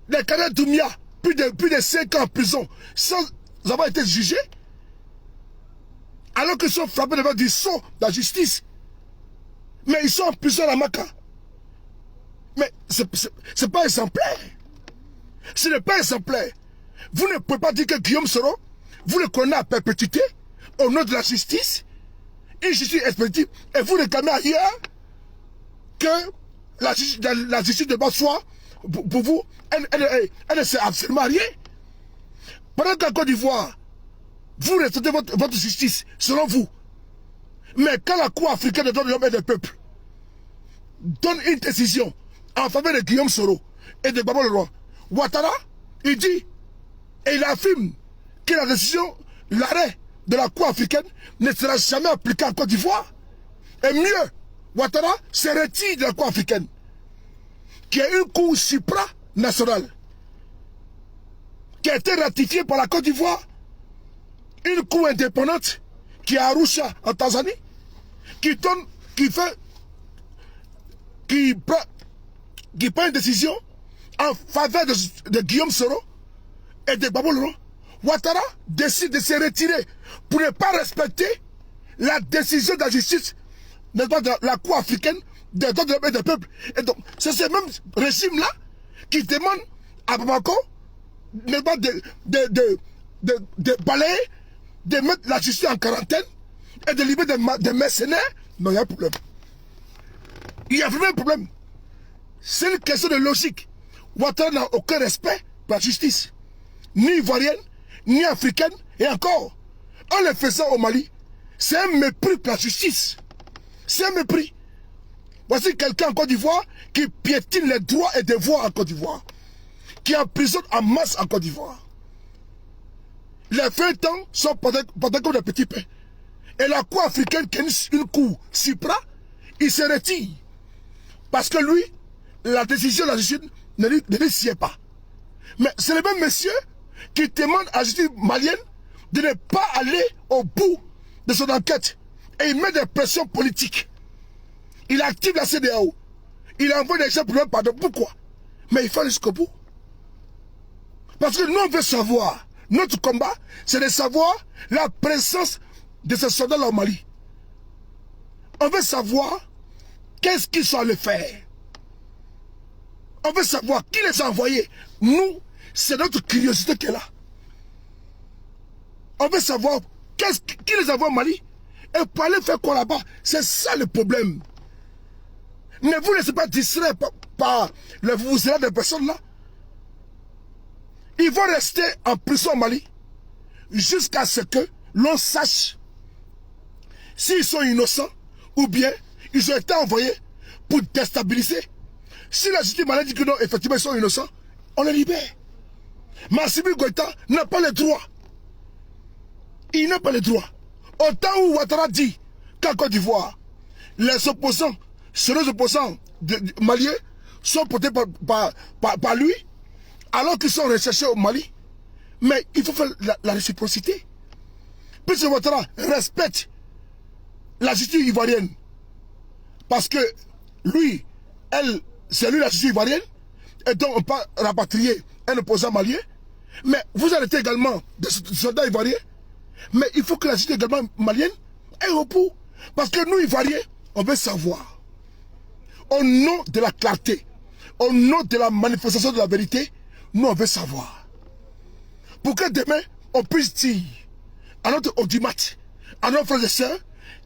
Les Canadiens Doumia, plus de 5 ans en prison, sans avoir été jugés. Alors qu'ils sont frappés devant du sceau de la justice. Mais ils sont en prison à la Maca. Mais c'est pas exemplaire. Ce n'est pas exemplaire. Vous ne pouvez pas dire que Guillaume Soro, vous le connaissez à perpétuité, au nom de la justice, une justice expéditive, et vous réclamez ailleurs que la justice de base soit, pour vous, elle ne sert absolument à rien. Pendant qu'en Côte d'Ivoire, vous respectez votre justice, selon vous. Mais quand la Cour africaine des droits de l'homme et des peuples donne une décision en faveur de Guillaume Soro et de Gbagbo Leroy, Ouattara, il dit, et il affirme que la décision, l'arrêt de la Cour africaine ne sera jamais appliqué en Côte d'Ivoire. Et mieux, Ouattara se retire de la Cour africaine, qui est une Cour supranationale, qui a été ratifiée par la Côte d'Ivoire. Une cour indépendante qui est à Arusha en Tanzanie, qui prend une décision en faveur de Guillaume Soro et de Gbagbo Leroy. Ouattara décide de se retirer pour ne pas respecter la décision de la justice de la Cour africaine des droits de l'homme et des peuples. Et donc, c'est ce même régime-là qui demande à Bamako de balayer, de mettre la justice en quarantaine et de libérer des mercenaires. Non, il y a un problème. Il y a vraiment un problème. C'est une question de logique. Ouattara n'a aucun respect pour la justice. Ni ivoirienne, ni africaine, et encore, en le faisant au Mali, c'est un mépris pour la justice. C'est un mépris. Voici quelqu'un en Côte d'Ivoire qui piétine les droits et devoirs en Côte d'Ivoire, qui emprisonne en masse en Côte d'Ivoire. Les 20 ans sont pendant comme des petits pains. Et la Cour africaine, qui est une cour supra, il se retire. Parce que lui, la décision de la justice ne lui sied pas. Mais c'est le même monsieur qui demande à la justice malienne de ne pas aller au bout de son enquête. Et il met des pressions politiques. Il active la CEDEAO. Il envoie des gens pour le pardon. Pourquoi? Mais il faut aller jusqu'au bout. Parce que nous, on veut savoir. Notre combat, c'est de savoir la présence de ces soldats-là au Mali. On veut savoir qu'est-ce qu'ils sont allés faire. On veut savoir qui les a envoyés. Nous, c'est notre curiosité qui est là. On veut savoir qui les envoie au Mali et pour aller faire quoi là-bas. C'est ça le problème. Ne vous laissez pas distraire par le vous-là des personnes là. Ils vont rester en prison au Mali jusqu'à ce que l'on sache s'ils sont innocents ou bien ils ont été envoyés pour déstabiliser. Si la justice malienne dit que non, effectivement, ils sont innocents, on les libère. Mais Assimi Goïta n'a pas le droit. Il n'a pas le droit. Autant où Ouattara dit qu'en Côte d'Ivoire, les opposants, les opposants maliens sont portés par lui, alors qu'ils sont recherchés au Mali. Mais il faut faire la réciprocité. Puisque Ouattara respecte la justice ivoirienne. Parce que lui, c'est lui la justice ivoirienne. Et donc on peut rapatrier un opposant malien. Mais vous arrêtez également des soldats ivoiriens. Mais il faut que la justice également malienne ait au bout. Parce que nous, Ivoiriens, on veut savoir. au nom de la clarté, au nom de la manifestation de la vérité, nous on veut savoir. Pour que demain, on puisse dire à notre audimat, à nos frères et sœurs,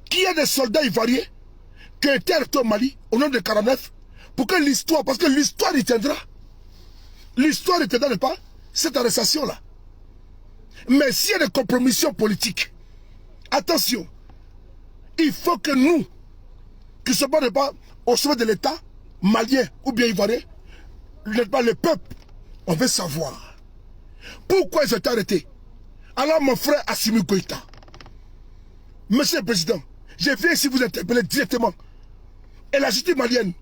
qu'il y a des soldats ivoiriens qui ont été arrêtés au Mali, au nom de 49, pour que l'histoire, parce que l'histoire retiendra. L'histoire retiendra pas cette arrestation-là. Mais s'il y a des compromissions politiques, attention, il faut que nous, qui ne sommes pas au sommet de l'État, malien ou bien ivoirien, le peuple, on veut savoir pourquoi ils ont été arrêtés. Alors mon frère Assimi Goïta, Monsieur le Président, je viens ici vous interpeller directement. Et la justice malienne,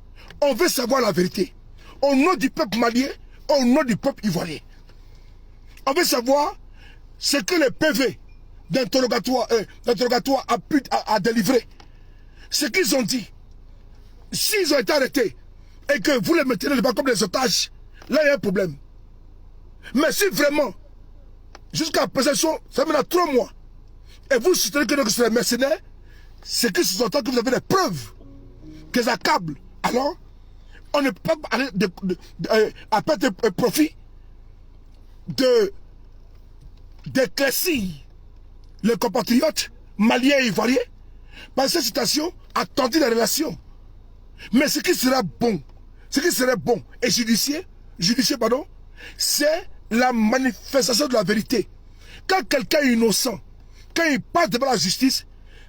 on veut savoir la vérité. Au nom du peuple malien, au nom du peuple ivoirien. On veut savoir ce que le PV d'interrogatoire a délivré. Ce qu'ils ont dit. S'ils ont été arrêtés et que vous les maintenez là-bas comme des otages, là il y a un problème. Mais si vraiment, jusqu'à présent, ça mène à 3 mois, et vous soutenez que c'est des mercenaires, c'est que sous-entend que vous avez des preuves qu'ils accablent. Alors, on ne peut pas aller à perdre de profit d'éclaircir les compatriotes maliens et ivoiriens. Parce que cette situation a tendu la relation. Mais ce qui sera bon, et judicieux, c'est la manifestation de la vérité. Quand quelqu'un est innocent, quand il passe devant la justice,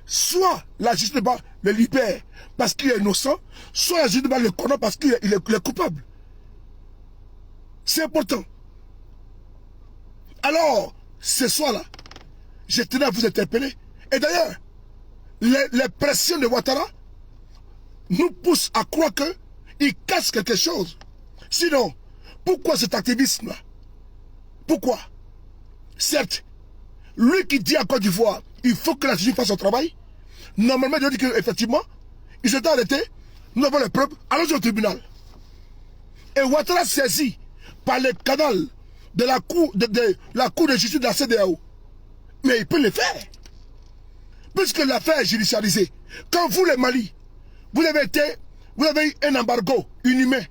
soit la justice le libère parce qu'il est innocent, soit la justice le condamne parce qu'il est coupable. C'est important. Alors, ce soir-là, je tenais à vous interpeller. Et d'ailleurs, les pressions de Ouattara nous poussent à croire qu'il cache quelque chose. Sinon, pourquoi cet activisme-là? Pourquoi? Certes, lui qui dit à Côte d'Ivoire, il faut que la justice fasse son travail. Normalement, il dit qu'effectivement, ils sont arrêtés, nous avons les preuves, allons au tribunal. Et Ouattara saisi par le canal de la cour de justice de la CEDEAO. Mais il peut le faire. Puisque l'affaire est judiciarisée. Quand vous, les Mali, vous avez eu un embargo inhumain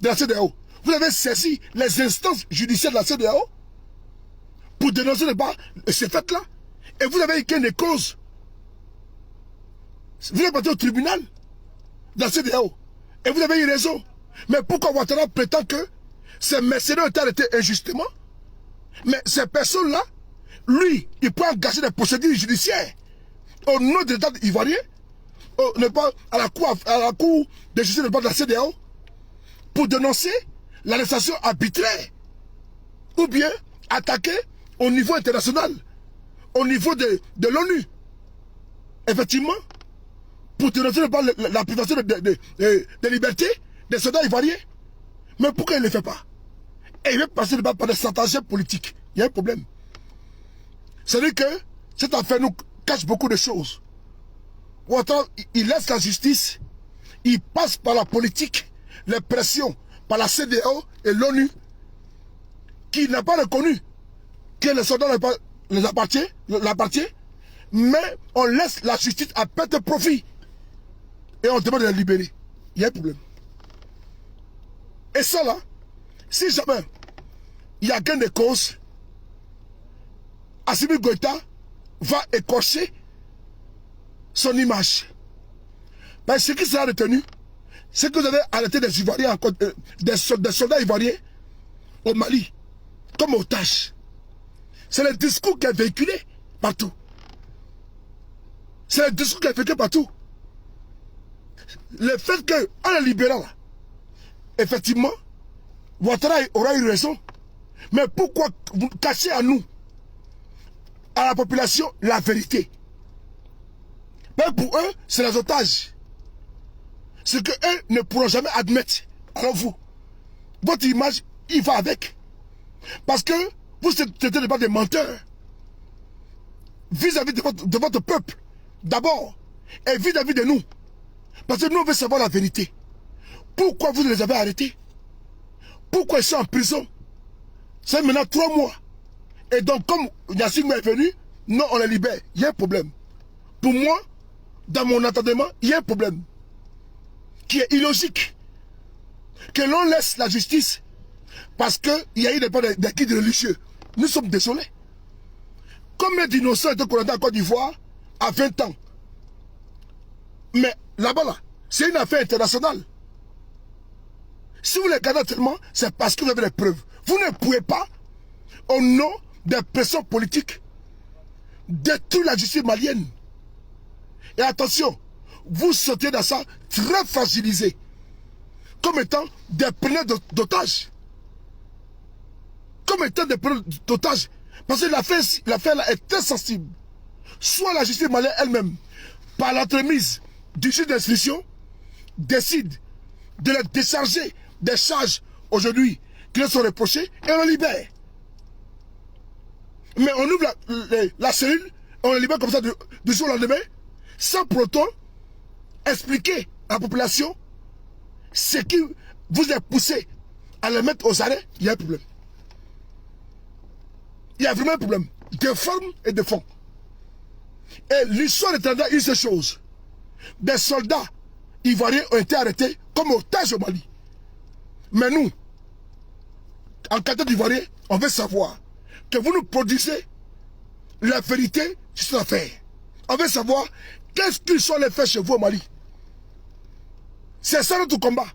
de la CEDEAO. Vous avez saisi les instances judiciaires de la CEDEAO pour dénoncer ces faits-là. Et vous avez eu gain de cause. Vous êtes parti au tribunal de la CEDEAO. Et vous avez eu raison. Mais pourquoi Ouattara prétend que ces mercenaires ont été arrêtés injustement? Mais ces personnes-là, lui, il peut engager des procédures judiciaires au nom de l'État ivoirien, à la cour de justice de la CEDEAO, pour dénoncer l'arrestation arbitraire, ou bien attaquer au niveau international, au niveau de l'ONU. Effectivement, pour dénoncer la privation de liberté des soldats ivoiriens. Mais pourquoi il ne le fait pas? Et il veut passer par des stratagèmes politiques. Il y a un problème. C'est-à-dire que cette affaire nous cache beaucoup de choses. Ouattara, il laisse la justice, il passe par la politique, les pressions, par la CEDEAO et l'ONU, qui n'a pas reconnu que les soldats les appartiennent, mais on laisse la justice à perte de profit. Et on demande de les libérer. Il y a un problème. Et ça là, si jamais il y a gain de cause, Assimi Goïta va écorcher son image. Parce que ce qui sera retenu, c'est que vous avez arrêté des Ivoiriens, des soldats ivoiriens au Mali, comme otages. C'est le discours qui est véhiculé partout. C'est le discours qui est véhiculé partout. Le fait qu'en les libérant, effectivement, Ouattara aura eu raison. Mais pourquoi vous cachez à nous, à la population, la vérité? Mais pour eux, c'est les otages. Ce qu'eux ne pourront jamais admettre. Alors vous, votre image, il va avec. Parce que vous êtes pas des menteurs. Vis-à-vis de votre peuple, d'abord, et vis-à-vis de nous. Parce que nous, on veut savoir la vérité. Pourquoi vous les avez arrêtés? Pourquoi ils sont en prison? C'est maintenant 3 mois. Et donc, comme Yassine est venu, non, on les libère. Il y a un problème. Pour moi, dans mon entendement, il y a un problème. qui est illogique. Que l'on laisse la justice parce qu'il y a eu des guides religieux. Nous sommes désolés. Combien d'innocents étaient condamnés en Côte d'Ivoire à 20 ans? Mais là-bas, là, c'est une affaire internationale. Si vous les gardez tellement, c'est parce que vous avez des preuves. Vous ne pouvez pas, au nom des pressions politiques, détruire la justice malienne. Et attention, vous sortez dans ça très fragilisé, comme étant des preneurs d'otages. Comme étant des preneurs d'otages. Parce que l'affaire là est très sensible. Soit la justice malienne elle-même, par l'entremise du juge d'instruction, décide de les décharger des charges aujourd'hui qui leur sont reprochées et on les libère. Mais on ouvre la cellule, on les libère comme ça du jour au lendemain, sans pour autant expliquer à la population ce qui vous a poussé à les mettre aux arrêts. Il y a un problème. Il y a vraiment un problème de forme et de fond. Et l'histoire étendant une seule chose. Des soldats ivoiriens ont été arrêtés comme otages au Mali. Mais nous, en qualité d'Ivoiriens, on veut savoir que vous nous produisez la vérité sur cette affaire. On veut savoir qu'est-ce qu'ils sont les faits chez vous au Mali. C'est ça notre combat.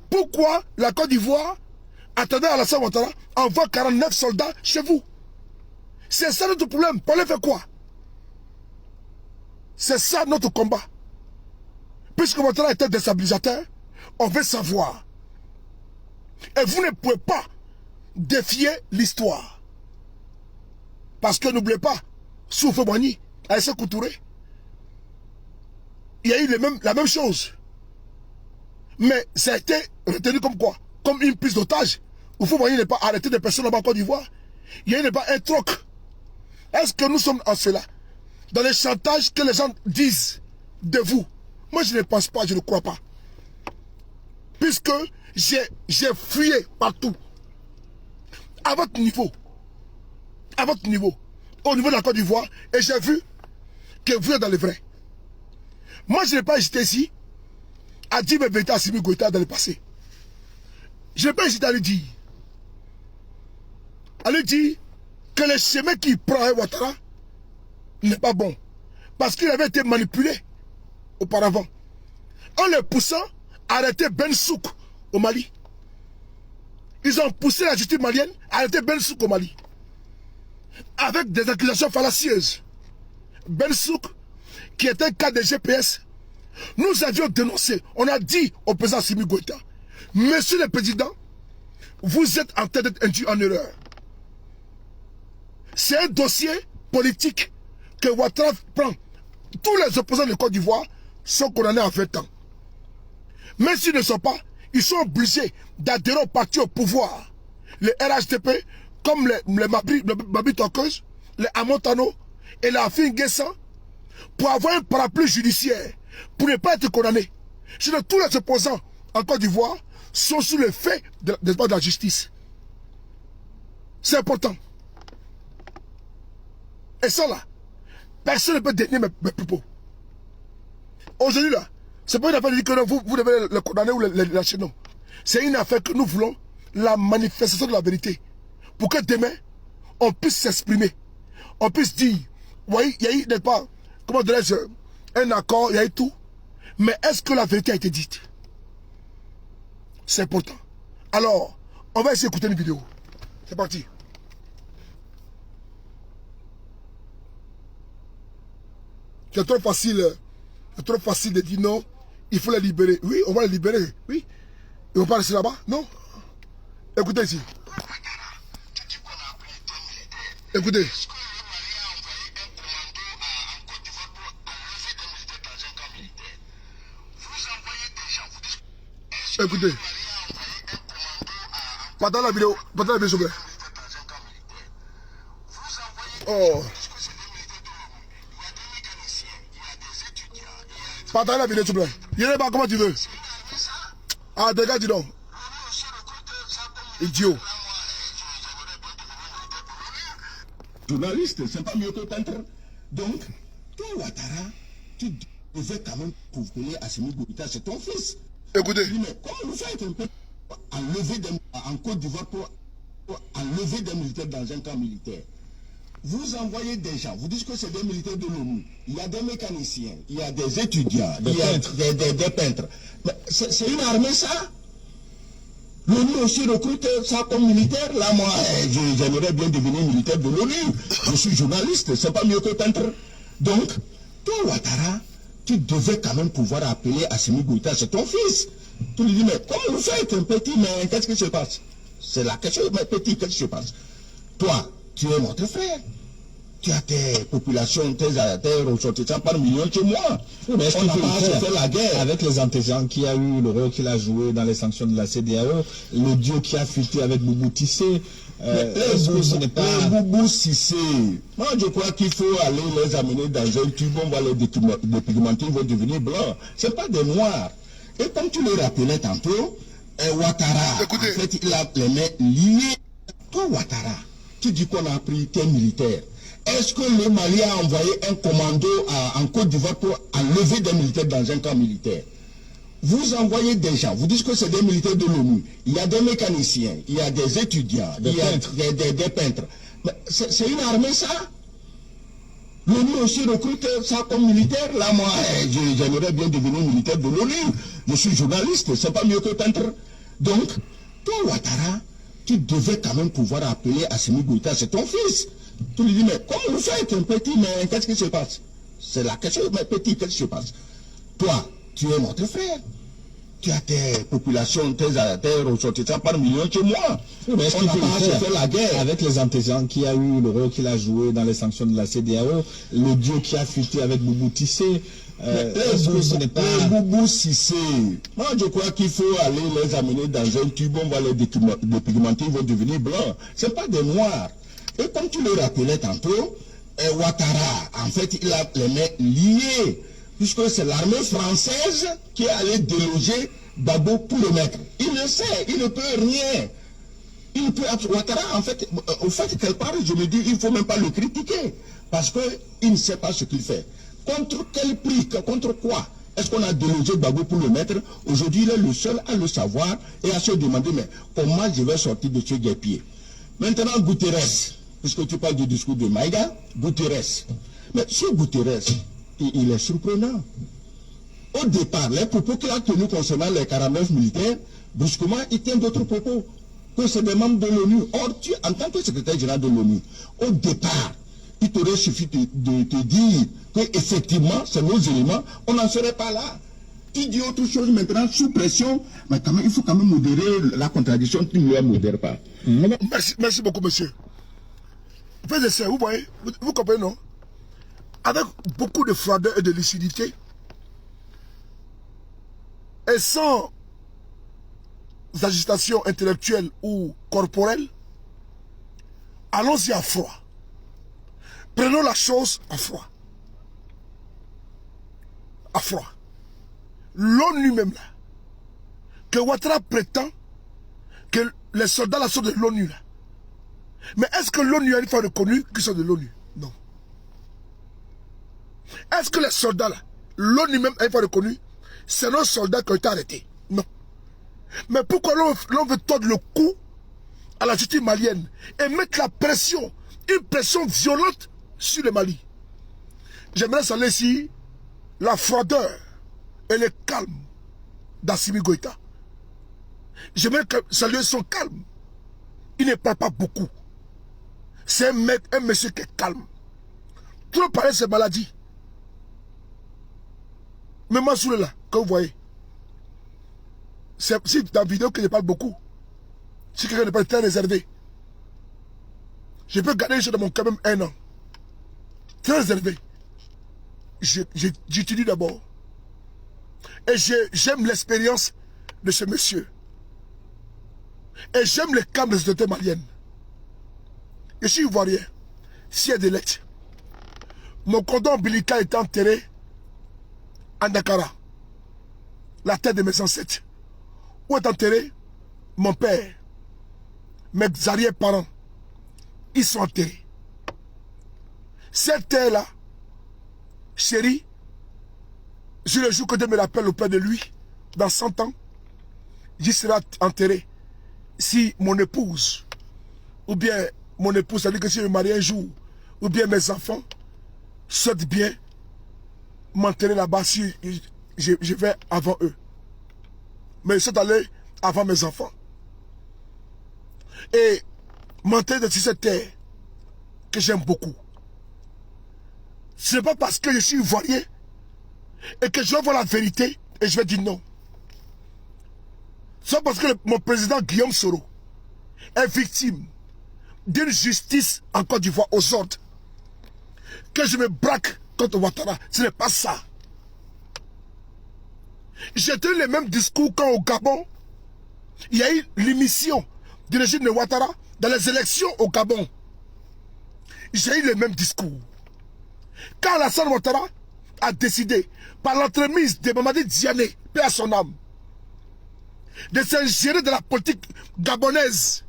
Pourquoi la Côte d'Ivoire, attendant Alassane Ouattara, envoie 49 soldats chez vous? C'est ça notre problème. Pour les faire quoi? C'est ça notre combat. Puisque Ouattara était déstabilisateur, on veut savoir. Et vous ne pouvez pas défier l'histoire. Parce que n'oubliez pas, sous Fobani, à Sekou Touré, il y a eu la même chose. Mais ça a été retenu comme quoi? Comme une prise d'otage. Où Fobani n'est pas arrêté des personnes là-bas en Côte d'Ivoire. Il y a eu pas un troc. Est-ce que nous sommes en cela? Dans les chantages que les gens disent de vous. Moi je ne pense pas, je ne crois pas. Puisque j'ai fouillé partout. À votre niveau. À votre niveau. Au niveau de la Côte d'Ivoire. Et j'ai vu que vous êtes dans le vrai. Moi je n'ai pas hésité ici à dire mes vérités à Assimi Goïta dans le passé. Je n'ai pas hésité à lui dire. À lui dire que le chemin qu'il prend à Ouattara n'est pas bon. Parce qu'il avait été manipulé auparavant. En le poussant à arrêter Ben Souk au Mali. Ils ont poussé la justice malienne à arrêter Ben Souk au Mali. Avec des accusations fallacieuses. Ben Souk, qui était un cas de GPS, nous avions dénoncé. On a dit au président Assimi Goïta, Monsieur le Président, vous êtes en train d'être induit en erreur. C'est un dossier politique que Ouattara prend. Tous les opposants de Côte d'Ivoire sont condamnés à 20 ans. Même s'ils ne sont pas, ils sont obligés d'adhérer au parti au pouvoir. Les RHDP, comme les Mabi Tokeuse, les Amontano et la Finguessan, pour avoir un parapluie judiciaire, pour ne pas être condamnés. Sinon, tous les opposants en Côte d'Ivoire sont sous le fait de la justice. C'est important. Et ça là, personne ne peut détenir mes propos. Aujourd'hui là, c'est pas une affaire de dire que non, vous devez le condamner ou le lâcher, non. C'est une affaire que nous voulons, la manifestation de la vérité. Pour que demain, on puisse s'exprimer. On puisse dire, oui, il y a eu, n'est-ce pas, comment dirais-je, un accord, il y a eu tout. Mais est-ce que la vérité a été dite? C'est important. Alors, on va essayer d'écouter une vidéo. C'est parti. C'est trop facile de dire non, il faut les libérer. Oui, on va les libérer. Oui. Ils vont pas rester là-bas? Non. Écoutez ici. Écoutez. Écoutez. Partagez la vidéo. Partagez la vidéo, s'il vous plaît. Oh. Partagez la vidéo, s'il vous plaît. Yéréba, comment tu veux? Ah, dégage, dis donc. Idiot. Journaliste, c'est pas mieux que peintre. Donc, toi, Ouattara, tu devais quand même prouver à Assimi Goïta, c'est ton fils. Écoutez. Mais comment vous faites un peu en Côte d'Ivoire pour enlever des militaires dans un camp militaire? Vous envoyez des gens, vous dites que c'est des militaires de l'ONU. Il y a des mécaniciens, il y a des étudiants, il y a des peintres. Mais c'est une armée, ça? L'ONU aussi recrute ça comme militaire. Là, moi, j'aimerais bien devenir militaire de l'ONU. Je suis journaliste, c'est pas mieux que peintre. Donc, toi, Ouattara, tu devais quand même pouvoir appeler Assimi Goïta, c'est ton fils. Tu lui dis, mais comment vous faites, un petit, mais qu'est-ce qui se passe? C'est la question, mais petit, qu'est-ce qui se passe? Toi, tu es notre frère. Tu as tes populations, tes ressortissants par millions chez moi. Oui, mais est-ce on qu'il n'a peut pas le faire fait la guerre avec les antécédents qu'il a eu, le rôle qu'il a joué dans les sanctions de la CEDEAO, l'audio qui a fuité avec Boubou Tissé? Est-ce que ce n'est pas... Boubou Cissé, moi je crois qu'il faut aller les amener dans un tube, on va les dépigmenter, ils vont devenir blancs. Ce n'est pas des noirs. Et comme tu le rappelais tantôt, Ouattara, Écoutez. en fait, il a les mains liées. Toi, Ouattara, tu dis qu'on a pris tes militaires. Est-ce que le Mali a envoyé un commando en Côte d'Ivoire pour enlever des militaires dans un camp militaire? Vous envoyez des gens, vous dites que c'est des militaires de l'ONU. Il y a des mécaniciens, il y a des étudiants, il y a des peintres. Mais c'est une armée, ça? L'ONU aussi recrute ça comme militaire. Là, moi, j'aimerais bien devenir militaire de l'ONU. Je suis journaliste, c'est pas mieux que peintre. Donc, toi, Ouattara, tu devais quand même pouvoir appeler Assimi Goïta, c'est ton fils. Tu lui dis, mais comment vous faites, un petit, mais qu'est-ce qui se passe? C'est la question, mais petit, qu'est-ce qui se passe? Toi, tu es notre frère. Tu as tes populations, tes ressortissants par millions chez moi. Oui, mais est-ce on qu'il n'a peut pas le faire fait la guerre avec les antécédents qu'il a eu, le rôle qu'il a joué dans les sanctions de la CEDEAO, l'audio qui a fuité avec Boubou Tissé? Est-ce que ce n'est pas... Boubou Cissé, moi je crois qu'il faut aller les amener dans un tube, on va les dépigmenter, ils vont devenir blancs. Ce n'est pas des noirs. Et comme tu le rappelais tantôt, Ouattara, en fait, il a les mains liées, puisque c'est l'armée française qui est allée déloger Gbagbo pour le mettre. Il le sait, il ne peut rien. Il ne peut Ouattara, en fait, au fait, quelque part, je me dis, il ne faut même pas le critiquer, parce qu'il ne sait pas ce qu'il fait. Contre quel prix, contre quoi est-ce qu'on a délogé Gbagbo pour le mettre? Aujourd'hui, il est le seul à le savoir et à se demander, mais comment je vais sortir de ce guêpier? Maintenant, Guterres, puisque tu parles du discours de Maïga, Guterres. Mais ce Guterres, il est surprenant. Au départ, les propos qu'il a tenus concernant les 49 militaires, brusquement, il tient d'autres propos, que c'est des membres de l'ONU. Or, tu, en tant que secrétaire général de l'ONU, au départ, il t'aurait suffi de te dire qu'effectivement, c'est nos éléments, on n'en serait pas là. Tu dis autre chose maintenant, sous pression, mais quand même, il faut quand même modérer la contradiction, tu ne la modères pas. Merci beaucoup, monsieur. Frères et sœurs, vous voyez, vous comprenez, non? Avec beaucoup de froideur et de lucidité, et sans agitation intellectuelle ou corporelle, allons-y à froid. Prenons la chose à froid. À froid. L'ONU même là, que Ouattara prétend que les soldats là sont de l'ONU là. Mais est-ce que l'ONU a une fois reconnu qu'ils sont de l'ONU? Non. Est-ce que les soldats là, l'ONU même a une fois reconnu, c'est nos soldats qui ont été arrêtés? Non. Mais pourquoi l'on veut tordre le cou à la justice malienne et mettre la pression, une pression violente sur le Mali? J'aimerais saluer ici la froideur et le calme d'Assimi Goïta. J'aimerais saluer son calme. Il ne parle pas beaucoup. C'est un monsieur qui est calme. Trop parler de ses maladies. Mais moi, sous là, comme vous voyez, c'est dans la vidéo que je parle beaucoup. Si quelqu'un n'est pas très réservé, je peux garder les choses dans mon cœur même 1 an. Très réservé. J'étudie d'abord. Et j'aime l'expérience de ce monsieur. Et j'aime le calme des autorités maliennes. Je suis ivoirien, siège de lettres. Mon cordon ombilical est enterré à Dakar, la terre de mes ancêtres. Où est enterré mon père, mes arrière-parents. Ils sont enterrés. Cette terre-là, chérie, je le jour que Dieu me l'appelle auprès de lui, dans 100 ans, j'y serai enterré. Si mon épouse, ou bien mon épouse, c'est-à-dire que si je me marie un jour, ou bien mes enfants, souhaitent bien m'enterrer là-bas si je vais avant eux. Mais ils sont allés avant mes enfants. Et m'enterrer sur cette terre que j'aime beaucoup. Ce n'est pas parce que je suis ivoirien et que je vais voir la vérité et je vais dire non. C'est parce que mon président Guillaume Soro est victime d'une justice en Côte d'Ivoire aux ordres que je me braque contre Ouattara. Ce n'est pas ça. J'ai tenu les mêmes discours quand au Gabon, il y a eu l'émission du régime de Ouattara dans les élections au Gabon. J'ai eu les mêmes discours. Quand Alassane Ouattara a décidé, par l'entremise de Mamadi Diané, paix à son âme, de s'ingérer dans la politique gabonaise,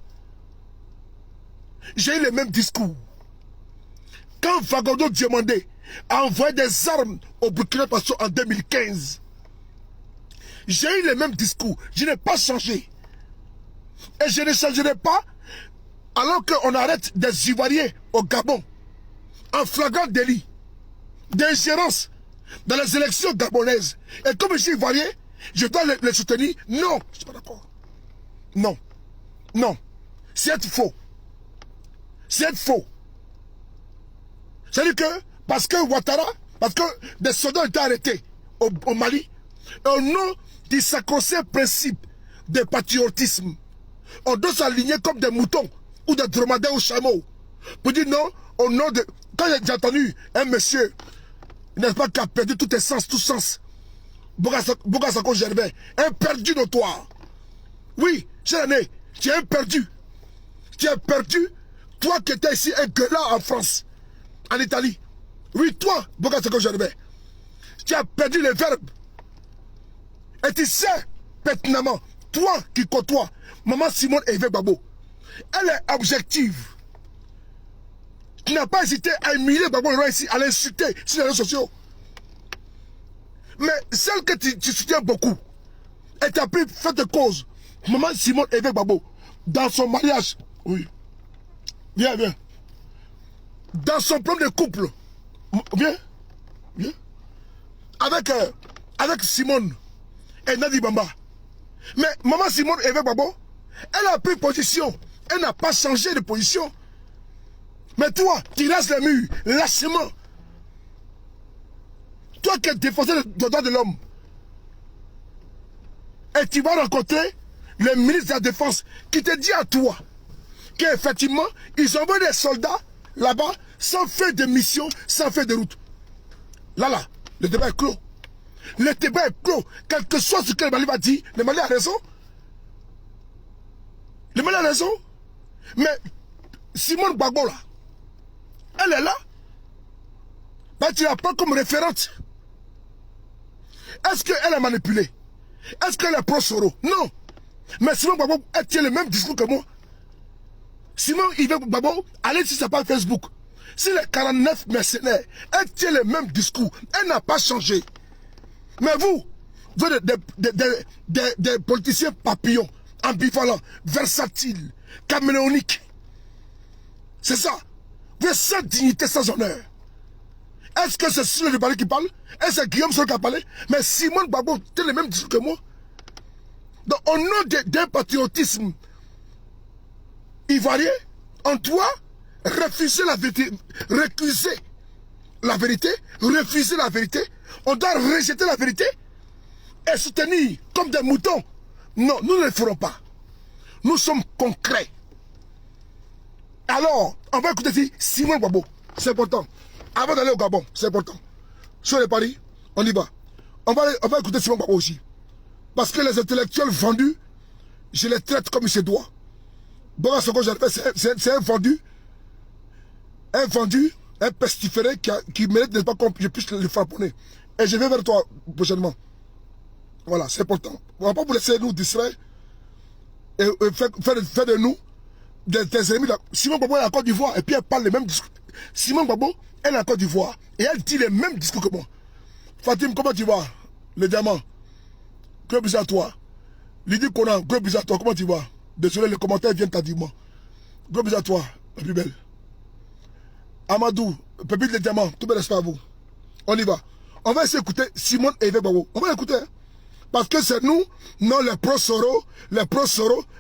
j'ai eu les mêmes discours. Quand Vagando Diomandé a envoyé des armes au Burkina Faso en 2015, j'ai eu les mêmes discours. Je n'ai pas changé. Et je ne changerai pas alors qu'on arrête des Ivoiriens au Gabon en flagrant délit d'ingérence dans les élections gabonaises. Et comme je suis Ivoirien, je dois les soutenir. Non, je ne suis pas d'accord. Non. Non. C'est faux. C'est faux. C'est-à-dire que, parce que Ouattara, parce que des soldats ont été arrêtés au Mali, au nom du sacro-saint principe de patriotisme, on doit s'aligner comme des moutons ou des dromadaires ou chameaux. Pour dire non, au nom de... Quand j'ai entendu un monsieur, n'est-ce pas, qui a perdu tout essence, tout sens, Bogasako Gervais, un perdu notoire. Oui, cher année, tu es un perdu. Tu es perdu, toi qui étais ici un gueulard en France, en Italie. Oui, toi, Bogasako Gervais, tu as perdu les verbes. Et tu sais pertinemment, toi qui côtoies Maman Simone Hervé Gbagbo, elle est objective. Tu n'as pas hésité à humilier Gbagbo ici, à l'insulter sur les réseaux sociaux. Mais celle que tu soutiens beaucoup, et tu as pris fait de cause, Maman Simone Hervé Gbagbo, dans son mariage, oui, viens, viens, dans son problème de couple, viens, viens, avec Simone et Nadi Bamba. Mais Maman Simone Hervé Gbagbo, elle a pris position, elle n'a pas changé de position. Mais toi, tu restes les murs, lâchement. Toi qui es défenseur des droits de l'homme, et tu vas rencontrer le ministre de la Défense qui te dit à toi qu'effectivement, ils ont envoyé des soldats là-bas sans faire de mission, sans faire de route. Là, le débat est clos. Le débat est clos. Quel que soit ce que le Mali va dire, le Mali a raison. Le Mali a raison. Mais Simone Gbagbo là, elle est là. Ben, tu la prends comme référente. Est-ce qu'elle a manipulé? Est-ce qu'elle est pro-Soro? Non. Mais Simone Gbagbo, elle tient le même discours que moi. Simone Gbagbo, allez sur sa page Facebook. Si les 49 mercenaires, elle tient le même discours. Elle n'a pas changé. Mais vous êtes des politiciens papillons, ambivalents, versatiles, caméléoniques. C'est ça. Vous êtes sans dignité, sans honneur. Est-ce que c'est Sule Dubali qui parle? Est-ce que c'est Guillaume Soro qui a parlé? Mais Simone Gbagbo, tu as le même discours que moi. Donc, au nom d'un patriotisme ivoirien, on doit refuser la vérité, récuser la vérité, refuser la vérité. On doit rejeter la vérité et soutenir comme des moutons. Non, nous ne le ferons pas. Nous sommes concrets. Alors, on va écouter ici Simone Gbagbo. C'est important. Avant d'aller au Gabon, c'est important. Sur les paris, on y va. On va écouter Simone Gbagbo aussi. Parce que les intellectuels vendus, je les traite comme il se doit. Bon, ce que j'ai fait, c'est un vendu, un pestiféré qui mérite de pas qu'on je puisse le frapponner. Et je vais vers toi prochainement. Voilà, c'est important. On ne va pas vous laisser nous distraire et faire de nous des ennemis. Simone Gbagbo est en Côte d'Ivoire et puis elle parle les mêmes discours. Simone Gbagbo, elle est en Côte d'Ivoire et elle dit les mêmes discours que moi. Fatim, comment tu vas? Le diamant. Que plus à toi? Lydie Conan, gros bisous à toi, comment tu vas? Désolé, les commentaires viennent tardivement. Gros bisous à toi, la plus belle. Amadou, Pépite les diamants, tout bel espoir à vous. On y va. On va essayer d'écouter Simone et Yves Gbagbo. On va l'écouter. Hein? Parce que c'est nous, non les pro-Soro,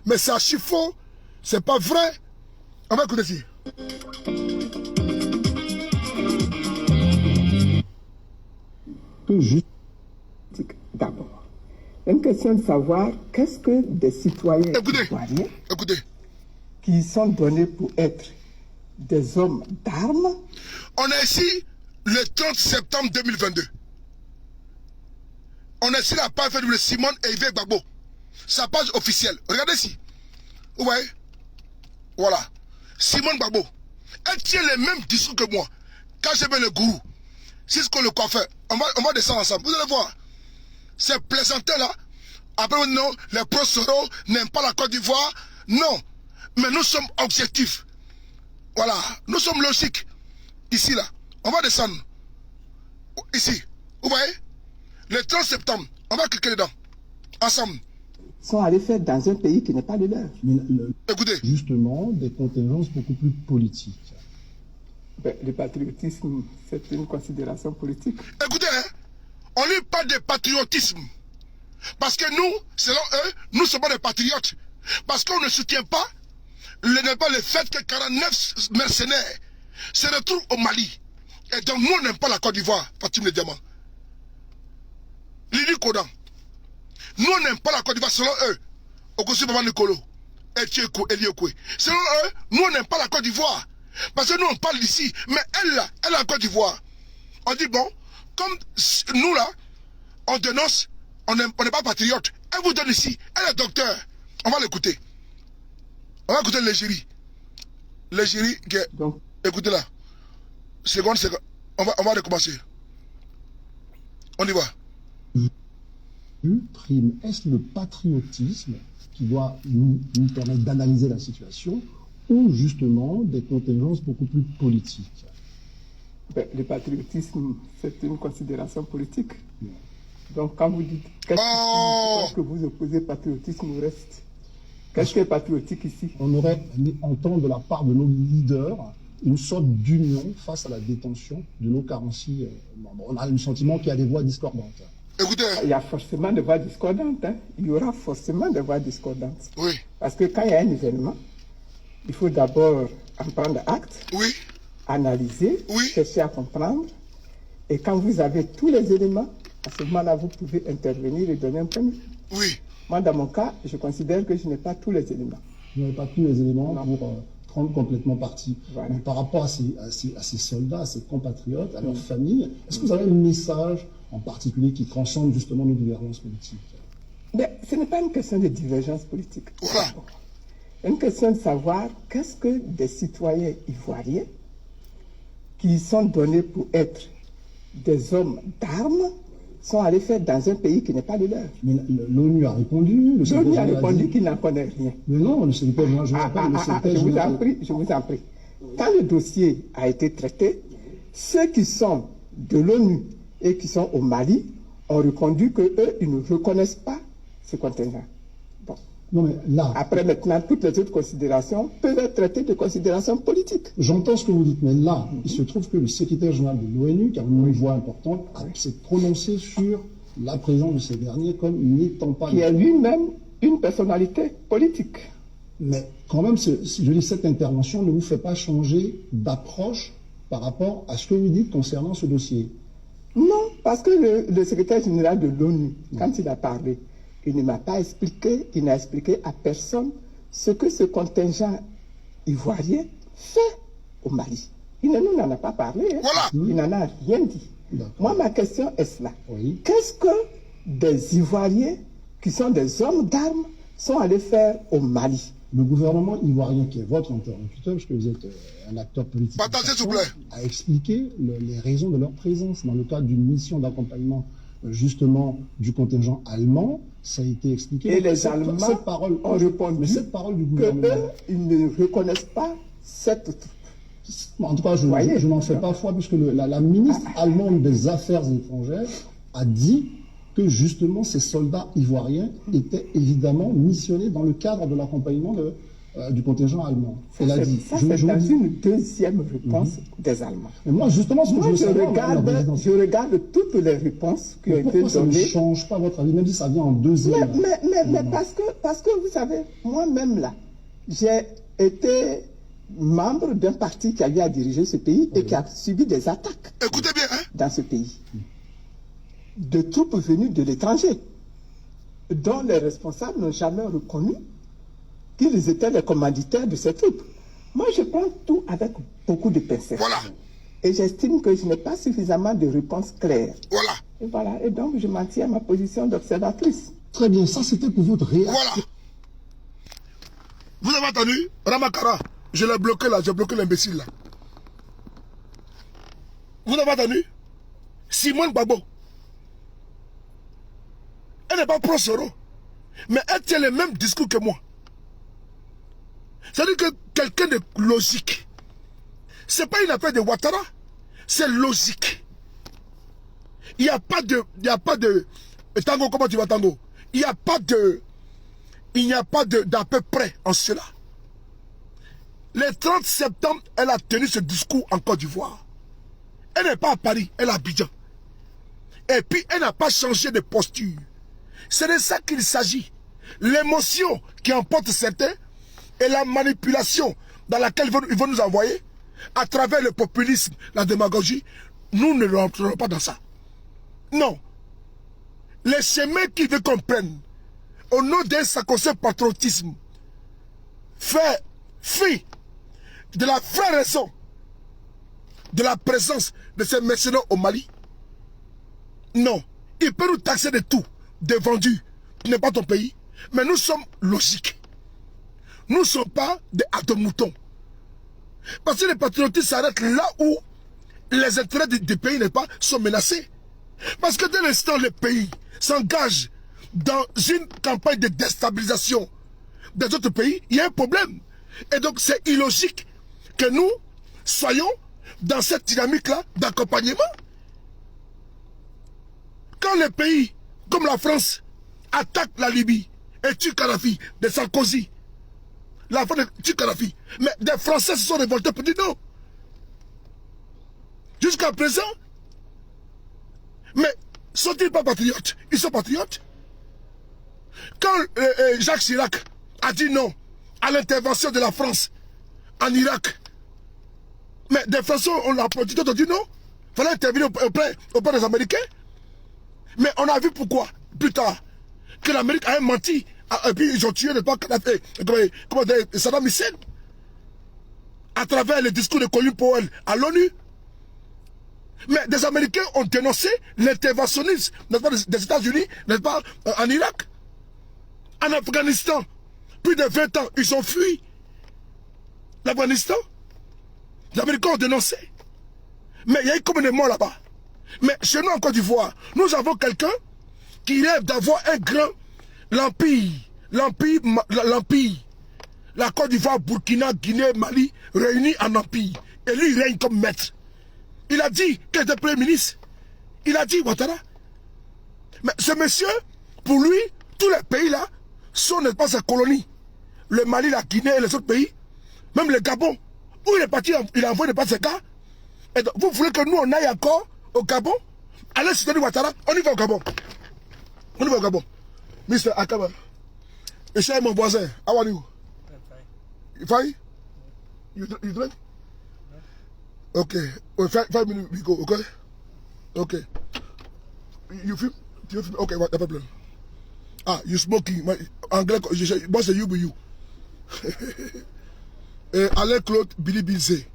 mais c'est archi faux. C'est pas vrai. On va écouter ici. Tout juste d'abord. Une question de savoir qu'est-ce que des citoyens ivoiriens qui sont donnés pour être des hommes d'armes. On est ici le 30 septembre 2022. On est sur la page de Simone et Yves Gbagbo. Sa page officielle. Regardez ici. Vous voyez? Voilà. Simone Gbagbo. Elle tient les mêmes discours que moi. Quand j'ai vu le gourou, c'est ce qu'on le coiffeur. On va descendre ensemble. Vous allez voir. Ces plaisantins-là. Après, non, les pro-Soro n'aiment pas la Côte d'Ivoire. Non. Mais nous sommes objectifs. Voilà. Nous sommes logiques. Ici, là. On va descendre. Ici. Vous voyez? Le 30 septembre. On va cliquer dedans. Ensemble. Sont allés faire dans un pays qui n'est pas le leur. Écoutez. Justement, des contingences beaucoup plus politiques. Ben, le patriotisme, c'est une considération politique. Écoutez, hein, on ne parle de patriotisme. Parce que nous, selon eux, nous sommes des patriotes. Parce qu'on ne soutient pas le fait que 49 mercenaires se retrouvent au Mali. Et donc nous, on n'aime pas la Côte d'Ivoire, Fatim le Diamant. Lydie Conan. Nous, on n'aime pas la Côte d'Ivoire selon eux. Okosi Baba Nicolo. Etieko Eliokwe. Selon eux, nous, on n'aime pas la Côte d'Ivoire. Parce que nous, on parle d'ici. Mais elle, là, elle est en Côte d'Ivoire. On dit, bon, comme nous, là, on dénonce, on n'est pas patriote. Elle vous donne ici. Elle est docteur. On va l'écouter. On va écouter l'Égérie. L'Égérie, écoutez là. Seconde. On va recommencer. On y va. Prime, est-ce le patriotisme qui doit nous permettre d'analyser la situation ou justement des contingences beaucoup plus politiques? Ben, le patriotisme, c'est une considération politique. Donc quand vous dites qu'est-ce que vous opposez patriotisme au reste, qu'est-ce qui est patriotique ici? On aurait entendre de la part de nos leaders une sorte d'union face à la détention de nos 46 membres. On a le sentiment qu'il y a des voix discordantes. Écoutez. Il y a forcément des voix discordantes. Hein. Il y aura forcément des voix discordantes. Oui. Parce que quand il y a un événement, il faut d'abord en prendre acte, oui, analyser, oui, chercher à comprendre. Et quand vous avez tous les éléments, à ce moment-là, vous pouvez intervenir et donner un point de vue. Oui. Moi, dans mon cas, je considère que je n'ai pas tous les éléments. Vous n'avez pas tous les éléments pour prendre complètement parti. Voilà. Mais par rapport à ces soldats, à ces compatriotes, à leurs familles, est-ce que vous avez un message en particulier qui transcende justement nos divergences politiques? Mais ce n'est pas une question de divergence politique. Voilà. Une question de savoir qu'est-ce que des citoyens ivoiriens qui sont donnés pour être des hommes d'armes sont allés faire dans un pays qui n'est pas le leur. Mais l'ONU a répondu. L'ONU a répondu qu'il n'en connaît rien. Mais non, le secrétaire général, je vous en prie. Quand le dossier a été traité, ceux qui sont de l'ONU et qui sont au Mali ont répondu qu'eux, ils ne reconnaissent pas ce contingent. Bon. Non, mais là, après, maintenant, toutes les autres considérations peuvent être traitées de considérations politiques. J'entends ce que vous dites, mais là, il se trouve que le secrétaire général de l'ONU, qui a une voix importante, s'est prononcé sur la présence de ces derniers comme n'étant pas... Qui est lui-même une personnalité politique. Mais quand même, je dis, cette intervention ne vous fait pas changer d'approche par rapport à ce que vous dites concernant ce dossier. Non, parce que le secrétaire général de l'ONU, quand il a parlé, il ne m'a pas expliqué, il n'a expliqué à personne ce que ce contingent ivoirien fait au Mali. Il ne nous en a pas parlé. Hein. Voilà. Il n'en a rien dit. Moi, ma question est cela. Oui. Qu'est-ce que des Ivoiriens qui sont des hommes d'armes sont allés faire au Mali? Le gouvernement ivoirien, qui est votre interlocuteur, parce que vous êtes un acteur politique, a expliqué les raisons de leur présence dans le cadre d'une mission d'accompagnement justement du contingent allemand. Ça a été expliqué. Et les Allemands ont répondu, mais cette parole du gouvernement, ils ne reconnaissent pas cette troupe. En tout cas, je n'en fais pas foi, puisque la ministre allemande des Affaires étrangères a dit que justement ces soldats ivoiriens étaient évidemment missionnés dans le cadre de l'accompagnement du contingent allemand. Elle a dit. Ça, c'est une deuxième réponse des Allemands. Mais moi, justement, ce que je regarde toutes les réponses qui ont été données. Ça ne change pas votre avis, même si ça vient en deuxième. Mais parce que vous savez, moi-même là, j'ai été membre d'un parti qui avait à diriger ce pays et qui a subi des attaques. Écoutez bien, dans ce pays. De troupes venues de l'étranger, dont les responsables n'ont jamais reconnu qu'ils étaient les commanditaires de ces troupes. Moi, je prends tout avec beaucoup de pincettes. Voilà. Et j'estime que je n'ai pas suffisamment de réponses claires. Voilà. Et voilà. Et donc, je m'en tiens à ma position d'observatrice. Très bien. Ça, c'était pour votre réaction. Voilà. Vous avez entendu Ramakara, je l'ai bloqué là, j'ai bloqué l'imbécile là. Vous avez entendu Simone Gbagbo. Elle n'est pas pro-Soro, mais elle tient le même discours que moi. C'est-à-dire que quelqu'un de logique. Ce n'est pas une affaire de Ouattara, c'est logique. Il n'y a pas de Tango, comment tu vas Tango? Il n'y a pas d'à peu près en cela. Le 30 septembre, elle a tenu ce discours en Côte d'Ivoire. Elle n'est pas à Paris, elle est à Abidjan. Et puis, elle n'a pas changé de posture. C'est de ça qu'il s'agit. L'émotion qui emporte certains et la manipulation dans laquelle ils vont nous envoyer à travers le populisme, la démagogie, nous ne rentrerons pas dans ça. Non. Les chemins qu'ils veulent qu'on prenne, au nom d'un sacro-saint patriotisme, fait fi de la vraie raison de la présence de ces mercenaires au Mali. Non. Ils peuvent nous taxer de tout, de vendus, qui n'est pas ton pays, mais nous sommes logiques. Nous ne sommes pas des hâte-moutons. Parce que les patriotistes s'arrêtent là où les intérêts des pays sont menacés. Parce que dès l'instant le pays s'engage dans une campagne de déstabilisation des autres pays, il y a un problème. Et donc c'est illogique que nous soyons dans cette dynamique-là d'accompagnement. Quand les pays comme la France attaquent la Libye et tue Kadhafi, de Sarkozy, la France tue Kadhafi, mais des Français se sont révoltés pour dire non. Jusqu'à présent, mais sont-ils pas patriotes? Ils sont patriotes. Quand Jacques Chirac a dit non à l'intervention de la France en Irak, mais des Français ont applaudi, d'autres ont dit non. Il fallait intervenir auprès des Américains. Mais on a vu pourquoi, plus tard, que l'Amérique a menti. Et puis ils ont tué Saddam Hussein. À travers le discours de Colin Powell à l'ONU. Mais des Américains ont dénoncé l'interventionnisme des États-Unis, n'est-ce pas, en Irak. En Afghanistan, plus de 20 ans, ils ont fui l'Afghanistan. Les Américains ont dénoncé. Mais il y a eu combien de morts là-bas? Mais chez nous en Côte d'Ivoire, nous avons quelqu'un qui rêve d'avoir un grand l'empire. La Côte d'Ivoire, Burkina, Guinée, Mali, réunis en empire. Et lui, il règne comme maître. Il a dit qu'il était Premier ministre. Il a dit Ouattara. Mais ce monsieur, pour lui, tous les pays là, sont n'est pas sa colonie. Le Mali, la Guinée et les autres pays, même le Gabon, où il est parti, il a envoyé pas ses gars. Et donc, vous voulez que nous, on aille encore au Gabon? Allez soutenir Ouattara, on y va au Gabon. On y va au Gabon. Mr. Akaba, et chez mon voisin, how are you? Fine? You drink? Okay. Well, 5 minutes we go, okay? Okay. You feel? Okay, what problem? Ah, you smoking. Anglais, moi c'est you, but you. Alain Claude Billy Bilzé.